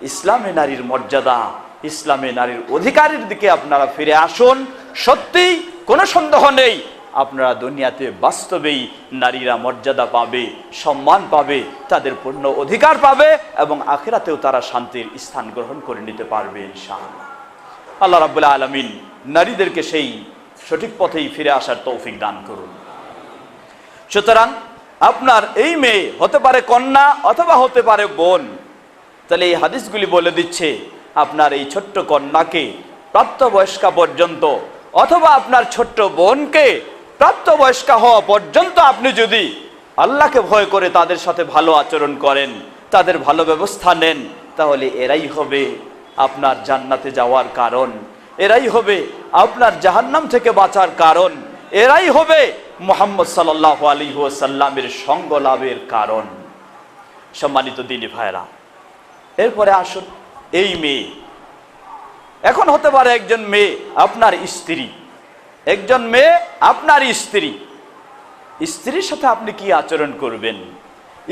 ইসলামে নারীর মর্যাদা, ইসলামে নারীর অধিকারের দিকে আপনারা ফিরে আসুন। সত্যি কোনো সন্দেহ নেই, আপনারা দুনিয়াতে বাস্তবেই নারীরা মর্যাদা পাবে, সম্মান পাবে, তাদের পূর্ণ অধিকার পাবে এবং আখিরাতেও তারা শান্তির স্থান গ্রহণ করে নিতে পারবে ইনশাআল্লাহ। আল্লাহ রাব্বুল আলামিন নারীদেরকে সেই সঠিক পথেই ফিরে আসার তৌফিক দান করুন। সুতরাং আপনার এই মেয়ে হতে পারে কন্যা অথবা হতে পারে বোন, তাহলে এই হাদিসগুলি বলে দিচ্ছে আপনার এই ছোট্ট কন্যাকে প্রাপ্তবয়স্কা পর্যন্ত অথবা আপনার ছোট্ট বোনকে প্রাপ্তবয়স্কা হওয়া পর্যন্ত আপনি যদি আল্লাহকে ভয় করে তাদের সাথে ভালো আচরণ করেন, তাদের ভালো ব্যবস্থা নেন, তাহলে এরাই হবে আপনার জান্নাতে যাওয়ার কারণ, এরাই হবে আপনার জাহান্নাম থেকে বাঁচার কারণ, এরাই হবে মুহাম্মদ সাল্লাল্লাহু আলাইহি ওয়াসাল্লামের সঙ্গ লাভের কারণ। সম্মানিত দিনী ভাইরা, এরপরে আসুন, এই মেয়ে এখন হতে পারে একজন মেয়ে আপনার স্ত্রী, একজন মেয়ে আপনার স্ত্রী, স্ত্রীর সাথে আপনি কি আচরণ করবেন?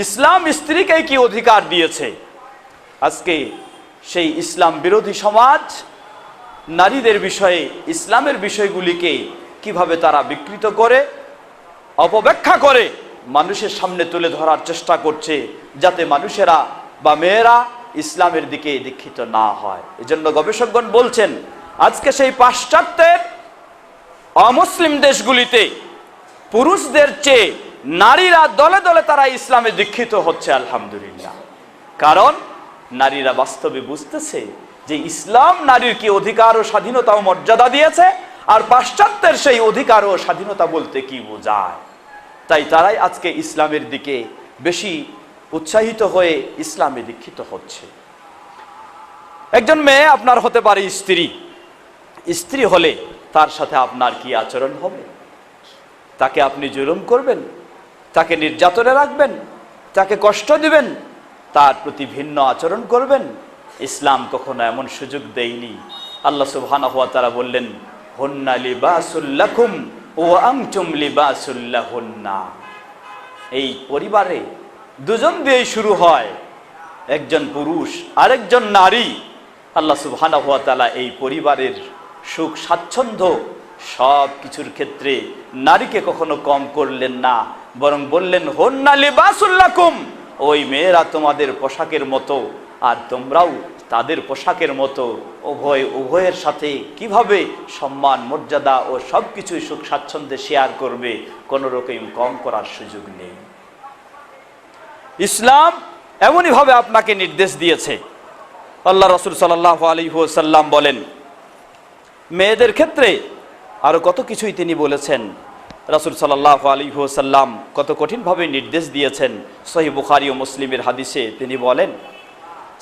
ইসলাম স্ত্রীকে কি অধিকার দিয়েছে? আজকে সেই ইসলাম বিরোধী সমাজ নারীদের বিষয়ে, ইসলামের বিষয়গুলিকে কিভাবে তারা বিকৃত করে, অপব্যাখ্যা করে মানুষের সামনে তুলে ধরার চেষ্টা করছে, যাতে মানুষেরা বা মেয়েরা ইসলামের দিকে দীক্ষিত না হয়। এজন্য গবেষকগণ বলছেন আজকে সেই পাশ্চাত্যের অমুসলিম দেশগুলিতে পুরুষদের চেয়ে নারীরা দলে দলে তারা ইসলামে দীক্ষিত হচ্ছে, আলহামদুলিল্লাহ। কারণ নারীরা বাস্তবে বুঝতেছে যে ইসলাম নারীর কি অধিকার ও স্বাধীনতা ও মর্যাদা দিয়েছে, আর পাশ্চাত্যের সেই অধিকার ও স্বাধীনতা বলতে কি বোঝায়। তাই তারাই আজকে ইসলামের দিকে বেশি উৎসাহিত হয়ে ইসলামে দীক্ষিত হচ্ছে। একজন মেয়ে আপনার হতে পারে স্ত্রী, স্ত্রী হলে তার সাথে আপনার কি আচরণ হবে? তাকে আপনি জুলুম করবেন, তাকে নির্যাতনে রাখবেন, তাকে কষ্ট দিবেন, তার প্রতি ভিন্ন আচরণ করবেন? ইসলাম কখনো এমন সুযোগ দেয়নি। আল্লাহ সুবহানাহু ওয়া তাআলা বললেন, হুন্না লিবাসুল লাকুম ওয়া আনতুম লিবাসুল লাহুন্না। এই পরিবারে দুজন দিয়েই শুরু হয়, একজন পুরুষ আরেকজন নারী। আল্লাহ সুবহানাহু ওয়া তাআলা এই পরিবারের সুখ স্বাচ্ছন্দ্য সব কিছুর ক্ষেত্রে নারীকে কখনো কম করলেন না, বরং বললেন হুন্না লিবাসুল লাকুম, ওই মেয়েরা তোমাদের পোশাকের মতো আর তোমরাও তাদের পোশাকের মতো। উভয়ের সাথে কিভাবে সম্মান, মর্যাদা ও সব কিছুই সুখ স্বাচ্ছন্দ্যে শেয়ার করবে, কোনো রকম কম করার সুযোগ নেই। ইসলাম এমনইভাবে আপনাকে নির্দেশ দিয়েছে। আল্লাহ রাসূল সাল্লাল্লাহু আলাইহি ওয়াসাল্লাম বলেন, মেয়েদের ক্ষেত্রে আরো কত কিছুই তিনি বলেছেন। রাসূল সাল্লাল্লাহু আলাইহি ওয়াসাল্লাম কত কঠিনভাবে নির্দেশ দিয়েছেন। সহিহ বুখারী ও মুসলিমের হাদিসে তিনি বলেন,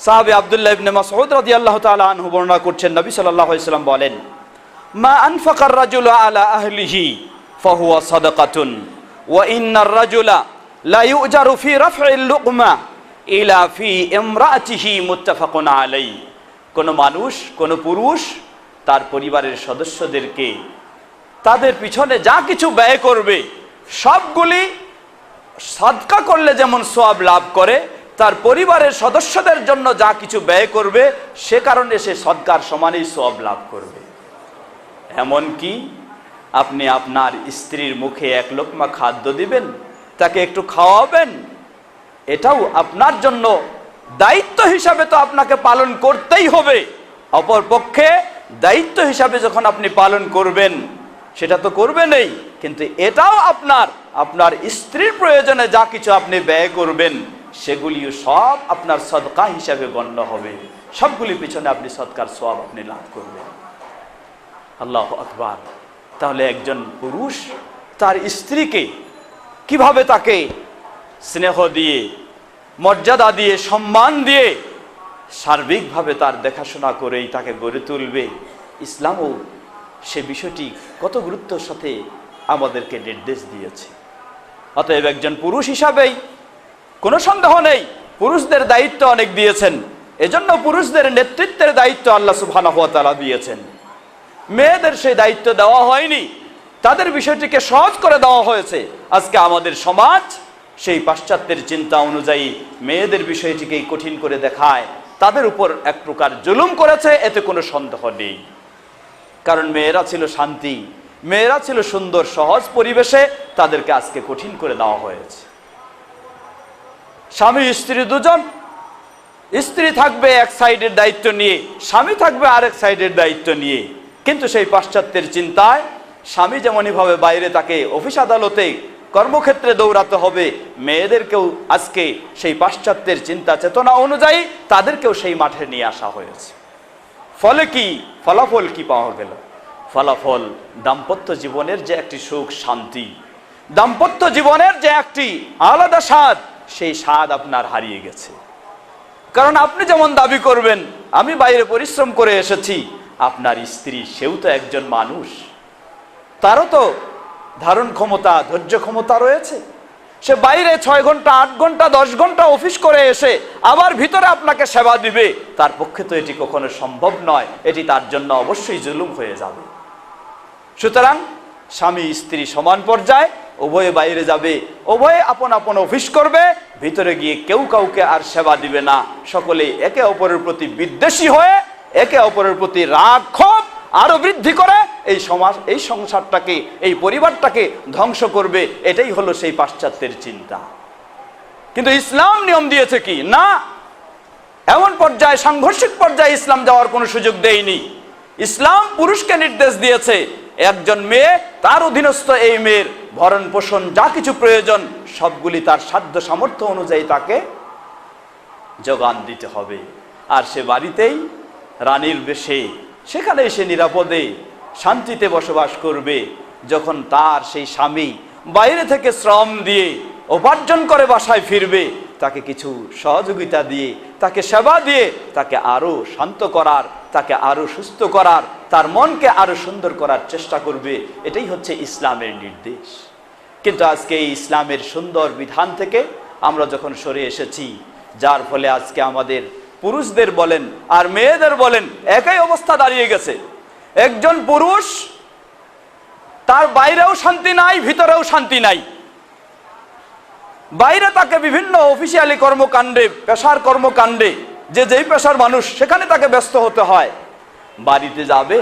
সাহাবী আব্দুল্লাহ ইবনে মাসউদ রাদিয়াল্লাহু তাআলা আনহু বর্ণনা করছেন, নবী সাল্লাল্লাহু আলাইহি ওয়াসাল্লাম বলেন, মা আনফাকার রাজুলু আলা আহলিহি ফাহুয়া সাদাকাতুন ওয়া ইন্নার রাজুলা লা ইউজারু ফি রাফইল লুকমা ইলা ফি ইমরাতিহি মুত্তাফাকুন আলাইহি। কোন মানুষ, কোন পুরুষ তার পরিবারের সদস্যদেরকে তাদের পিছনে যা কিছু ব্যয় করবে সবগুলি সাদকা করলে যেমন সওয়াব লাভ করে, তার পরিবারের সদস্যদের জন্য যা কিছু ব্যয় করবে সে কারণে সে সদকার সমানই সওয়াব লাভ করবে। এমনকি আপনি আপনার স্ত্রীর মুখে এক লোকমা খাদ্য দিবেন, তাকে একটু খাওয়াবেন, এটাও আপনার জন্য দায়িত্ব হিসাবে তো আপনাকে পালন করতেই হবে। অপরপক্ষে দায়িত্ব হিসাবে যখন আপনি পালন করবেন, সেটা তো করবেনই, কিন্তু এটাও আপনার স্ত্রীর প্রয়োজনে যা কিছু আপনি ব্যয় করবেন, সেগুলিও সব আপনার সদকা হিসাবে গণ্য হবে। সবগুলি পিছনে আপনি সদকার সওয়াব আপনি লাভ করবেন। আল্লাহু আকবার। তাহলে একজন পুরুষ তার স্ত্রীকে কিভাবে তাকে স্নেহ দিয়ে, মর্যাদা দিয়ে, সম্মান দিয়ে, সার্বিকভাবে তার দেখাশোনা করেই তাকে গড়ে তুলবে, ইসলামও সে বিষয়টি কত গুরুত্বের সাথে আমাদেরকে নির্দেশ দিয়েছে। অতএব একজন পুরুষ হিসাবেই কোনো সন্দেহ নেই, পুরুষদের দায়িত্ব অনেক দিয়েছেন। এজন্য পুরুষদের নেতৃত্বের দায়িত্ব আল্লাহ সুবহানাহু ওয়া তাআলা দিয়েছেন। মেয়েদের সেই দায়িত্ব দেওয়া হয়নি, তাদের বিষয়টিকে সহজ করে দেওয়া হয়েছে। আজকে আমাদের সমাজ সেই পাশ্চাত্যের চিন্তা অনুযায়ী মেয়েদের বিষয়টিকেই কঠিন করে দেখায়, তাদের উপর এক প্রকার জুলুম করেছে, এতে কোনো সন্দেহ নেই। কারণ মেয়েরা ছিল শান্তি, মেয়েরা ছিল সুন্দর সহজ পরিবেশে, তাদেরকে আজকে কঠিন করে দেওয়া হয়েছে। স্বামী স্ত্রী দুজন, স্ত্রী থাকবে এক সাইডের দায়িত্ব নিয়ে, স্বামী থাকবে আরেক সাইডের দায়িত্ব নিয়ে। কিন্তু সেই পাশ্চাত্যের চিন্তায় স্বামী যেমনইভাবে বাইরে তাকে অফিস আদালতে কর্মক্ষেত্রে দৌড়াতে হবে, মেয়েদেরকেও আজকে সেই পাশ্চাত্যের চিন্তা চেতনা অনুযায়ী তাদেরকেও সেই মাঠে নিয়ে আসা হয়েছে। ফলে কি ফলাফল কি পাওয়া গেল? ফলাফল দাম্পত্য জীবনের যে একটি সুখ শান্তি, দাম্পত্য জীবনের যে একটি আলাদা স্বাদ, সেই স্বাদ আপনার হারিয়ে গেছে। কারণ আপনি যেমন দাবি করবেন আমি বাইরে পরিশ্রম করে এসেছি, আপনার স্ত্রী সেও তো একজন মানুষ, তারও তো ধারণ ক্ষমতা, ধৈর্য ক্ষমতা রয়েছে। সে বাইরে 6 ঘন্টা 8 ঘন্টা 10 ঘন্টা অফিস করে এসে আবার ভিতরে আপনাকে সেবা দিবে, তার পক্ষে তো এটি কখনো সম্ভব নয়, এটি তার জন্য অবশ্যই জুলুম হয়ে যাবে। সুতরাং স্বামী স্ত্রী সমান পর্যায়ে, উভয়ে বাইরে যাবে, উভয়ে আপন আপন অফিস করবে, ভিতরে গিয়ে কেউ কাউকে আর সেবা দিবে না। সকলেই একে অপরের প্রতি বিদ্বেষী হয়ে একে অপরের প্রতি রাগ ক্ষোভ আরো বৃদ্ধি করে এই সমাজ, এই সংসারটাকে, এই পরিবারটাকে ধ্বংস করবে। এটাই হলো সেই পাশ্চাত্যের চিন্তা। কিন্তু ইসলাম নিয়ম দিয়েছে কি না, এমন পর্যায়ে, সাংঘর্ষিক পর্যায়ে ইসলাম যাওয়ার কোনো সুযোগ দেয়নি। ইসলাম পুরুষকে নির্দেশ দিয়েছে, একজন মেয়ে, তার অধীনস্থ এই মেয়ের ভরণ পোষণ যা কিছু প্রয়োজন সবগুলি তার সাধ্য সামর্থ্য অনুযায়ী তাকে যোগান দিতে হবে। আর সে বাড়িতেই রানীর বেশে সেখানে সে নিরাপদে শান্তিতে বসবাস করবে। যখন তার সেই স্বামী বাইরে থেকে শ্রম দিয়ে উপার্জন করে বাসায় ফিরবে, তাকে কিছু সহযোগিতা দিয়ে, তাকে সেবা দিয়ে, তাকে আরো শান্ত করার, তাকে আরো সুস্থ করার, তার মনকে আরো সুন্দর করার চেষ্টা করবে। এটাই হচ্ছে ইসলামের নির্দেশ। কিন্তু আজকে এই ইসলামের সুন্দর বিধান থেকে আমরা যখন সরে এসেছি, যার ফলে আজকে আমাদের পুরুষদের বলেন আর মেয়েদের বলেন একই অবস্থা দাঁড়িয়ে গেছে। একজন পুরুষ তার বাইরেও শান্তি নাই, ভিতরেও শান্তি নাই। বাইরে তাকে বিভিন্ন অফিসিয়ালি কর্মকাণ্ডে, পেশার কর্মকাণ্ডে, যে যেই পেশার মানুষ সেখানে তাকে ব্যস্ত হতে হয়। বাড়িতে যাবে,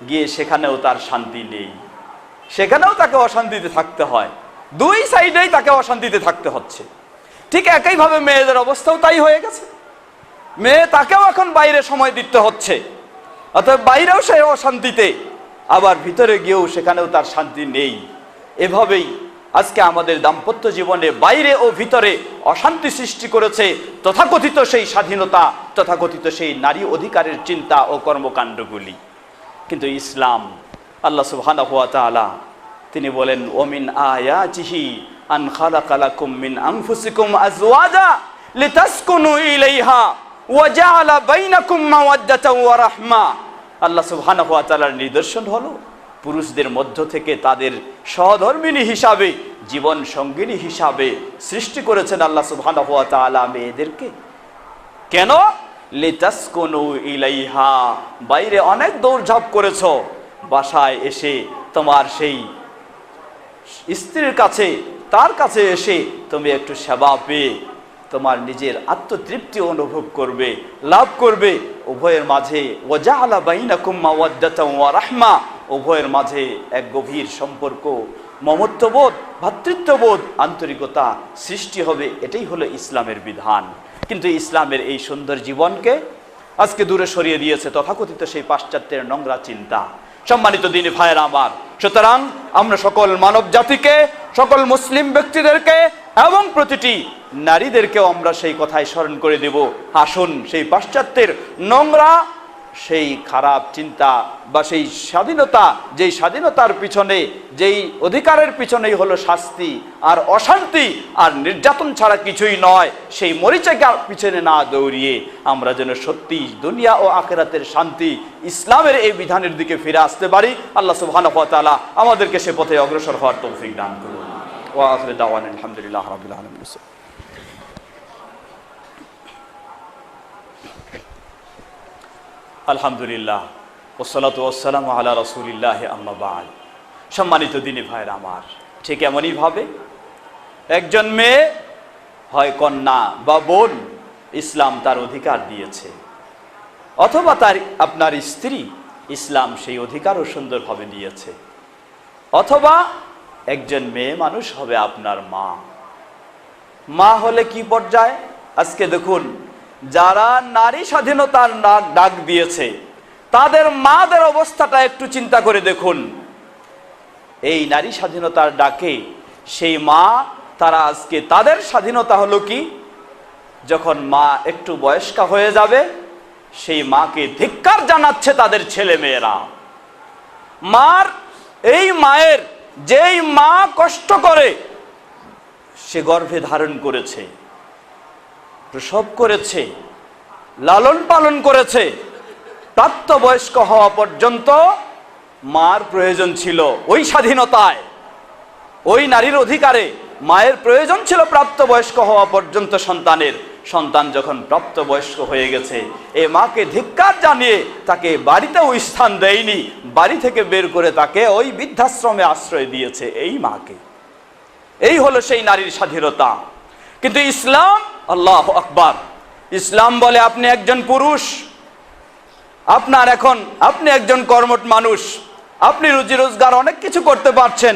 গিয়ে সেখানেও তার শান্তি নেই, সেখানেও তাকে অশান্তিতে থাকতে হয়। দুই সাইডেই তাকে অশান্তিতে থাকতে হচ্ছে। ঠিক একইভাবে মেয়েদের অবস্থাও তাই হয়ে গেছে। মেয়ে, তাকেও এখন বাইরে সময় দিতে হচ্ছে, অতএব বাইরেও সে অশান্তিতে, আবার ভিতরে গিয়েও সেখানেও তার শান্তি নেই। এভাবেই আজকে আমাদের দাম্পত্য জীবনে বাইরে ও ভিতরে অশান্তি সৃষ্টি করেছে তথাকথিত সেই স্বাধীনতা, তথাকথিত সেই নারী অধিকারের চিন্তা ও কর্মকাণ্ডগুলি। কিন্তু ইসলাম, আল্লাহ সুবহানাহু ওয়া তাআলা তিনি বলেন, ওমিন আয়াতিহি আন খালাকা লাকুম মিন আনফুসিকুম আজওয়াজা লিতাসকুনু ইলাইহা ওয়া জাআলা বাইনাকুম মাওয়াদ্দাতাও ওয়া রাহমা। আল্লাহ সুবহানাহু ওয়া তাআলার নিদর্শন হলো পুরুষদের মধ্য থেকে তাদের সহধর্মিণী হিসাবে, জীবন সঙ্গিনী হিসাবে সৃষ্টি করেছেন আল্লাহ সুবহানাহু ওয়া তাআলা মেয়েদেরকে। কেন? লিতাসকুনু ইলাইহা, বাইরে অনেক দৌড়ঝাঁপ করেছো, বাসায় এসে তোমার সেই স্ত্রীর কাছে, তার কাছে এসে তুমি একটু সেবা পেয়ে তোমার নিজের আত্মতৃপ্তি অনুভব করবে, লাভ করবে। উভয়ের মাঝে ওয়াজাআলা বাইনাকুম মাওয়াদ্দাতাও ওয়া রাহমা, উভয়ের মাঝে এক গভীর সম্পর্ক, মমত্ববোধ, ভ্রাতৃত্ববোধ, আন্তরিকতা সৃষ্টি হবে। এটাই হলো ইসলামের বিধান। কিন্তু ইসলামের এই সুন্দর জীবনকে আজকে দূরে সরিয়ে দিয়েছে তথাকথিত সেই পাশ্চাত্যের নোংরা চিন্তা। সম্মানিত দিনী ভাইয়েরা আমার, সুতরাং আমরা সকল মানব জাতিকে, সকল মুসলিম ব্যক্তিদেরকে এবং প্রতিটি নারীদেরকেও আমরা সেই কথাই স্মরণ করে দেব, আসুন সেই পাশ্চাত্যের নোংরা, সেই খারাপ চিন্তা বা সেই স্বাধীনতা, যেই স্বাধীনতার পিছনে, যেই অধিকারের পিছনেই হলো শাস্তি আর অশান্তি আর নির্যাতন ছাড়া কিছুই নয়, সেই মরিচিকার পিছনে না দৌড়িয়ে আমরা যেন সত্যি দুনিয়া ও আখিরাতের শান্তি ইসলামের এই বিধানের দিকে ফিরে আসতে পারি। আল্লাহ সুবহানাহু ওয়া তাআলা আমাদেরকে সে পথে অগ্রসর হওয়ার তৌফিক দান করুন। ওয়া আখিরু দাওয়ানা আলহামদুলিল্লাহ রাব্বিল আলামিন। আলহামদুলিল্লাহ ওয়াসসালাতু ওয়াসসালামু আলা রাসূলিল্লাহ আম্মা বা'দ। সম্মানিত দিনী ভাইরা আমার, ঠিক এমনই ভাবে একজন মেয়ে হয় কন্যা বা বোন, ইসলাম তার অধিকার দিয়েছে, অথবা তার আপনার স্ত্রী, ইসলাম সেই অধিকারও সুন্দরভাবে দিয়েছে, অথবা একজন মেয়ে মানুষ হবে আপনার মা। মা হলে কি পর্যায়ে? আজকে দেখুন, যারা নারী স্বাধীনতার ডাক দিয়েছে তাদের মাদের অবস্থাটা একটু চিন্তা করে দেখুন। এই নারী স্বাধীনতার ডাকে সেই মা, তারা আজকে তাদের স্বাধীনতা হলো কি? যখন মা একটু বয়স্কা হয়ে যাবে, সেই মাকে ধিক্কার জানাচ্ছে তাদের ছেলে মেয়েরা। এই মায়ের, যেই মা কষ্ট করে সে গর্ভে ধারণ করেছে, প্রসব করেছে, লালন পালন করেছে, প্রাপ্তবয়স্ক হওয়া পর্যন্ত মার প্রয়োজন ছিল ওই স্বাধীনতায়, ওই নারীর অধিকারে মায়ের প্রয়োজন ছিল প্রাপ্তবয়স্ক হওয়া পর্যন্ত সন্তানের। সন্তান যখন প্রাপ্তবয়স্ক হয়ে গেছে, এ মাকে ধিক্কার জানিয়ে তাকে বাড়িতেও স্থান দেয়নি, বাড়ি থেকে বের করে তাকে ওই বৃদ্ধাশ্রমে আশ্রয় দিয়েছে এই মাকে। এই হলো সেই নারীর স্বাধীনতা। কিন্তু ইসলাম, আল্লাহু আকবার, ইসলাম বলে আপনি একজন পুরুষ, আপনি একজন কর্মঠ মানুষ, আপনি রুজি রোজগার অনেক কিছু করতে পারছেন,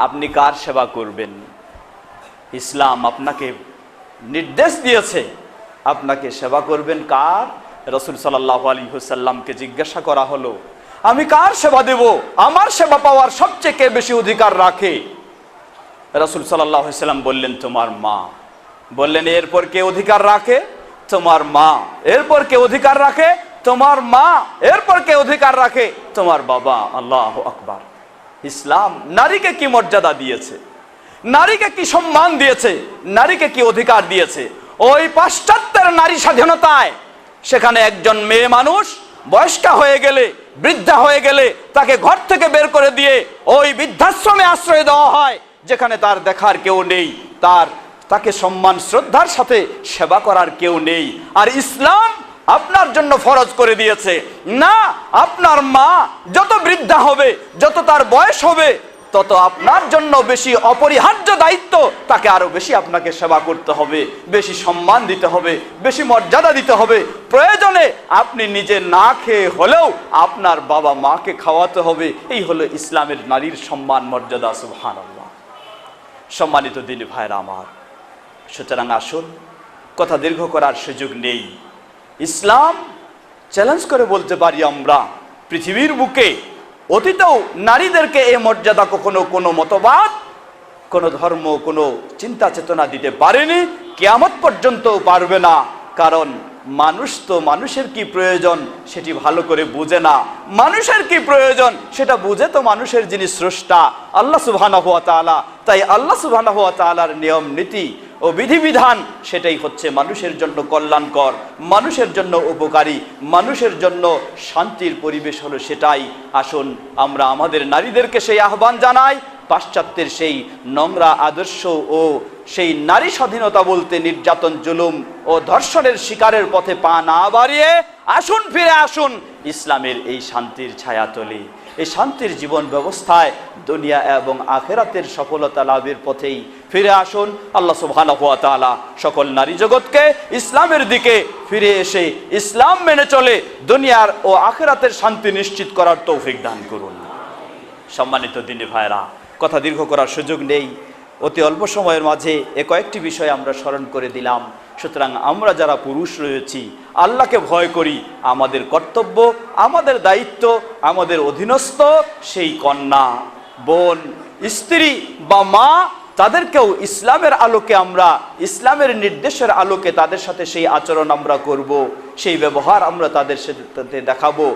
আপনি কার সেবা করবেন? ইসলাম আপনাকে নির্দেশ দিয়েছে আপনাকে সেবা করবেন কার? রাসূল সাল্লাল্লাহু আলাইহি ওয়াসাল্লামকে জিজ্ঞাসা করা হলো, আমি কার সেবা দেব? আমার সেবা পাওয়ার সবচেয়ে কে বেশি অধিকার রাখে? রাসূল সাল্লাল্লাহু আলাইহি ওয়াসাল্লাম বললেন, তোমার মা। বললেন, এরপর কে অধিকার রাখে? তোমার মা। এরপর কে অধিকার রাখে? তোমার মা। এরপর কে অধিকার রাখে? তোমার বাবা। আল্লাহু আকবার। ইসলাম নারীকে কি মর্যাদা দিয়েছে, নারীকে কি সম্মান দিয়েছে, নারীকে কি অধিকার দিয়েছে! ওই পাশ্চাত্যের নারী স্বাধীনতায় সেখানে একজন মেয়ে মানুষ বয়স্কা হয়ে গেলে, বৃদ্ধা হয়ে গেলে তাকে ঘর থেকে বের করে দিয়ে ওই বৃদ্ধাশ্রমে আশ্রয় দেওয়া হয়, যেখানে তার দেখার কেউ নেই, তাকে সম্মান শ্রদ্ধার সাথে সেবা করার কেউ নেই। আর ইসলাম আপনার জন্য ফরজ করে দিয়েছে, না, আপনার মা যত বৃদ্ধা হবে, যত তার বয়স হবে, তত আপনার জন্য বেশি অপরিহার্য দায়িত্ব, তাকে আরো বেশি আপনাকে সেবা করতে হবে, বেশি সম্মান দিতে হবে, বেশি মর্যাদা দিতে হবে। প্রয়োজনে আপনি নিজে না খেয়ে হলেও আপনার বাবা মাকে খাওয়াতে হবে। এই হলো ইসলামের নারীর সম্মান মর্যাদা। সুবহানাল্লাহ। সম্মানিত দিনী ভাইরা আমার, সুতরাং আসুন, কথা দীর্ঘ করার সুযোগ নেই। ইসলাম চ্যালেঞ্জ করে বলতে পারি আমরা, পৃথিবীর বুকে অতীতেও নারীদেরকে এই মর্যাদা কখনো কোনো মতবাদ, কোনো ধর্ম, কোনো চিন্তা চেতনা দিতে পারেনি, কিয়ামত পর্যন্ত পারবে না। কারণ মানুষ তো মানুষের কি প্রয়োজন সেটি ভালো করে বুঝে না। মানুষের কি প্রয়োজন সেটা বুঝে তো মানুষের যিনি স্রষ্টা আল্লাহ সুবহানাহু ওয়া তাআলা। তাই আল্লাহ সুবহানাহু ওয়া তাআলার নিয়ম নীতি ও বিধিবিধান সেটাই হচ্ছে মানুষের জন্য কল্যাণকর, মানুষের জন্য উপকারী, মানুষের জন্য শান্তির পরিবেশ হলো সেটাই। আসুন আমরা আমাদের নারীদেরকে সেই আহ্বান জানাই, পাশ্চাত্যের সেই নোংরা আদর্শ ও সেই নারী স্বাধীনতা বলতে নির্যাতন, জুলুম ও ধর্ষণের শিকারের পথে পা না বাড়িয়ে আসুন, ফিরে আসুন ইসলামের এই শান্তির ছায়াতলে। এই শান্তির জীবন ব্যবস্থায় দুনিয়া এবং আখিরাতের সফলতা লাভের পথেই ফিরে আসুন। আল্লাহ সুবহানাহু ওয়া তাআলা সকল নারী জগৎকে ইসলামের দিকে ফিরে এসে ইসলাম মেনে চলে দুনিয়ার ও আখিরাতের শান্তি নিশ্চিত করার তৌফিক দান করুন। সম্মানিত দিনী ভাইরা, কথা দীর্ঘ করার সুযোগ নেই, অতি অল্প সময়ের মাঝে কয়েকটি বিষয় আমরা স্মরণ করে দিলাম। সুতরাং আমরা যারা পুরুষ রয়েছি, আল্লাহকে ভয় করি। আমাদের কর্তব্য, আমাদের দায়িত্ব, আমাদের অধীনস্থ সেই কন্যা, বোন, স্ত্রী বা মা, তাদেরকেও ইসলামের আলোকে, আমরা ইসলামের নির্দেশের আলোকে তাদের সাথে সেই আচরণ আমরা করব, সেই ব্যবহার আমরা তাদের সাথে দেখাবো।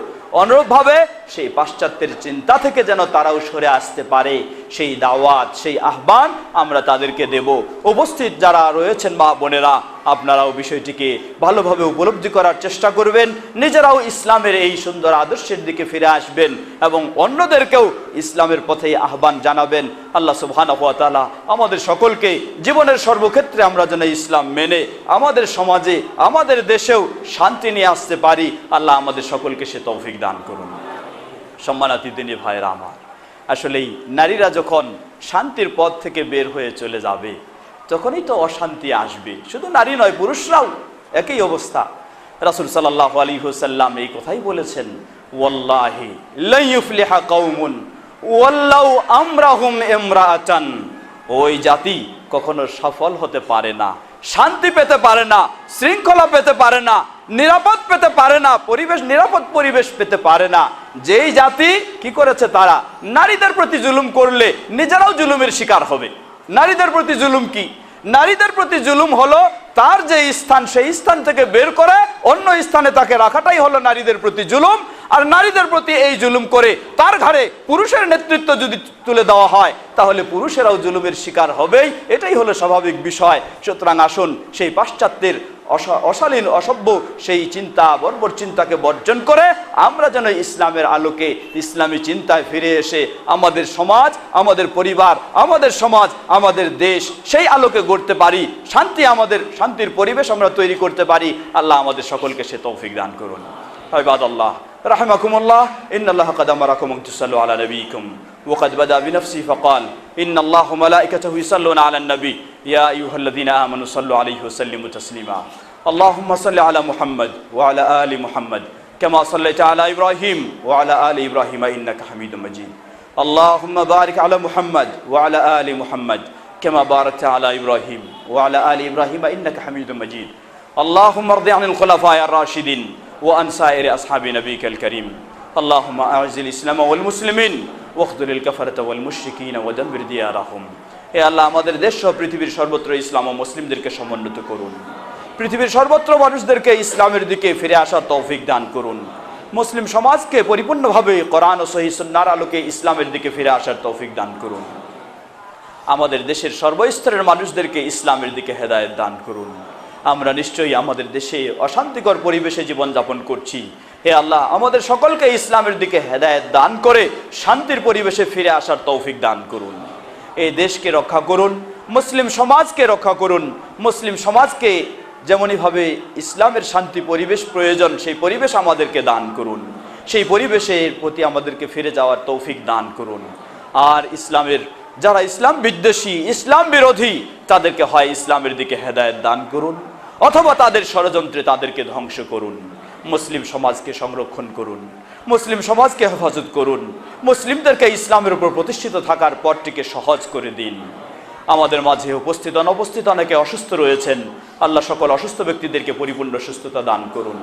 অনুরূপভাবে সেই পাশ্চাত্যের চিন্তা থেকে যেন তারাও সরে আসতে পারে, সেই দাওয়াত, সেই আহ্বান আমরা তাদেরকে দেব। উপস্থিত যারা রয়েছেন মা বোনেরা, আপনারাও বিষয়টিকে ভালোভাবে উপলব্ধি করার চেষ্টা করবেন, নিজেরাও ইসলামের এই সুন্দর আদর্শের দিকে ফিরে আসবেন এবং অন্যদেরকেও ইসলামের পথে আহ্বান জানাবেন। আল্লাহ সুবহানাহু ওয়া তাআলা আমাদের সকলকে জীবনের সর্বক্ষেত্রে আমরা যেন ইসলাম মেনে আমাদের সমাজে, আমাদের দেশেও শান্তি নিয়ে আসতে পারি, আল্লাহ আমাদের সকলকে সে তৌফিক দান করুন। সম্মানিত দিনী ভাইরা আমার, আসলেই নারীরা যখন শান্তির পথ থেকে বের হয়ে চলে যাবে, তখনই তো অশান্তি আসবে। শুধু নারী নয়, পুরুষরাও একই অবস্থা। রাসূল সাল্লাল্লাহু আলাইহি ওয়াসাল্লাম এই কথাই বলেছেন, ওয়াল্লাহি লা ইউফলিহা কওমুন ওয়াল্লাউ আমরাহুম ইমরাআতান। ওই জাতি কখনো সফল হতে পারে না, শান্তি পেতে পারে না, শৃঙ্খলা পেতে পারে না, নিরাপদ পেতে পারে না, নিরাপদ পরিবেশ পেতে পারে না, যেই জাতি কি করেছে, তারা নারীদের প্রতি জুলুম করলে নিজেরাও জুলুমের শিকার হবে। নারীদের প্রতি জুলুম কি? নারীদের প্রতি জুলুম হলো তার যে স্থান, সেই স্থান থেকে বের করে অন্য স্থানে তাকে রাখাটাই হলো নারীদের প্রতি জুলুম। আর নারীদের প্রতি এই জুলুম করে তার ঘাড়ে পুরুষের নেতৃত্ব যদি তুলে দেওয়া হয়, তাহলে পুরুষেরাও জুলুমের শিকার হবেই। এটাই হলো স্বাভাবিক বিষয়। সুতরাং আসুন সেই পাশ্চাত্যের অশালীন, অসভ্য সেই চিন্তা, বর্বর চিন্তাকে বর্জন করে আমরা যেন ইসলামের আলোকে, ইসলামী চিন্তায় ফিরে এসে আমাদের সমাজ, আমাদের পরিবার, আমাদের সমাজ, আমাদের দেশ সেই আলোকে গড়তে পারি, শান্তির পরিবেশ আমরা তৈরি করতে পারি। আল্লাহ আমাদের সকলকে সে তৌফিক দান করুন। ইবাদাল্লাহ রাহিমাকুমুল্লাহ, ইন্নাল্লাহা ক্বাদ আমারাকুম আন তুসাল্লু আলা নবিয়িকুম ওয়া ক্বাদ বাদা বিনাফসিহি ফাকাল ইন্নাল্লাহা ওয়া মালাইকাতাহু ইউসাল্লুনা আলান নবী ইয়া আইয়ুহাল্লাযীনা আমানু সাল্লু আলাইহি ওয়া সাল্লিমু তাসলিমা। আল্লাহুম্মা সাল্লি আলা মুহাম্মাদ ওয়া আলা আলি মুহাম্মাদ কামা সাল্লাইতা আলা ইব্রাহিম ওয়া আলা আলি ইব্রাহিম ইন্নাকা হামিদুম মাজিদ। আল্লাহুম্মা বারিক আলা মুহাম্মাদ ওয়া আলা আলি মুহাম্মাদ কামা বারাকতা আলা ইব্রাহিম ওয়া আলা আলি ইব্রাহিম ইন্নাকা হামিদুম মাজিদ। আল্লাহুম্মা রদি আনিল খুলাফায়ে আর-রাশিদিন وعن سائر أصحاب نبيك الكريم. اللهم أعز الإسلام والمسلمين واخذل الكفرة والمشركين ودمر ديارهم. হে আল্লাহ, আমাদের দেশ সহ পৃথিবীর সর্বত্র ইসলাম ও মুসলিমদেরকে সমুন্নত করুন। পৃথিবীর সর্বত্র মানুষদেরকে ইসলামের দিকে ফিরে আসার তৌফিক দান করুন। মুসলিম সমাজকে পরিপূর্ণভাবে কোরআন ও সহিহ সুন্নাহর আলোকে ইসলামের দিকে ফিরে আসার তৌফিক দান করুন। আমাদের দেশের সর্বস্তরের মানুষদেরকে ইসলামের দিকে হেদায়েত দান করুন। আমরা নিশ্চয়ই আমাদের দেশে অশান্তিকর পরিবেশে জীবনযাপন করছি। হে আল্লাহ, আমাদের সকলকে ইসলামের দিকে হেদায়েত দান করে শান্তির পরিবেশে ফিরে আসার তৌফিক দান করুন। এই দেশকে রক্ষা করুন, মুসলিম সমাজকে রক্ষা করুন। মুসলিম সমাজকে যেমনইভাবে ইসলামের শান্তি পরিবেশ প্রয়োজন, সেই পরিবেশ আমাদেরকে দান করুন। সেই পরিবেশের প্রতি আমাদেরকে ফিরে যাওয়ার তৌফিক দান করুন। আর যারা ইসলাম বিদ্বেষী, ইসলাম বিরোধী, তাদেরকে হয় ইসলামের দিকে হেদায়েত দান করুন, অথবা তাদের ষড়যন্ত্রে তাদেরকে ধ্বংস করুন। মুসলিম সমাজকে সংরক্ষণ করুন, মুসলিম সমাজকে হেফাজত করুন। মুসলিমদেরকে ইসলামের উপর প্রতিষ্ঠিত থাকার পথটিকে সহজ করে দিন। আমাদের মাঝে উপস্থিত অনুপস্থিত অনেকে অসুস্থ রয়েছেন, আল্লাহ সকল অসুস্থ ব্যক্তিদেরকে পরিপূর্ণ সুস্থতা দান করুন।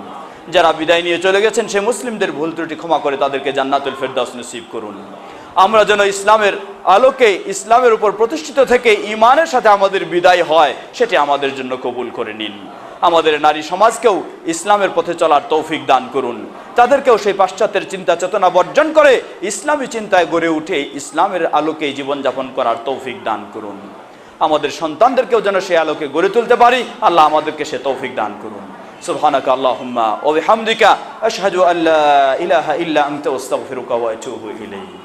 যারা বিদায় নিয়ে চলে গেছেন, সে মুসলিমদের ভুল ত্রুটি ক্ষমা করে তাদেরকে জান্নাতুল ফেরদাউস নসিব করুন। আমরা যেন ইসলামের আলোকে, ইসলামের উপর প্রতিষ্ঠিত থেকে ঈমানের সাথে আমাদের বিদায় হয়, সেটি আমাদের জন্য কবুল করে নিন। আমাদের নারী সমাজকেও ইসলামের পথে চলার তৌফিক দান করুন। তাদেরকেও সেই পাশ্চাত্যের চিন্তা চেতনা বর্জন করে ইসলামী চিন্তায় গড়ে উঠে ইসলামের আলোকে জীবনযাপন করার তৌফিক দান করুন। আমাদের সন্তানদেরকেও যেন সেই আলোকে গড়ে তুলতে পারি, আল্লাহ আমাদেরকে সে তৌফিক দান করুন। সুবহানাকা আল্লাহুম্মা ওয়া বিহামদিকা আশহাদু আল্লা ইলাহা ইল্লা আনতা আস্তাগফিরুকা ওয়া আতুবু ইলাইক।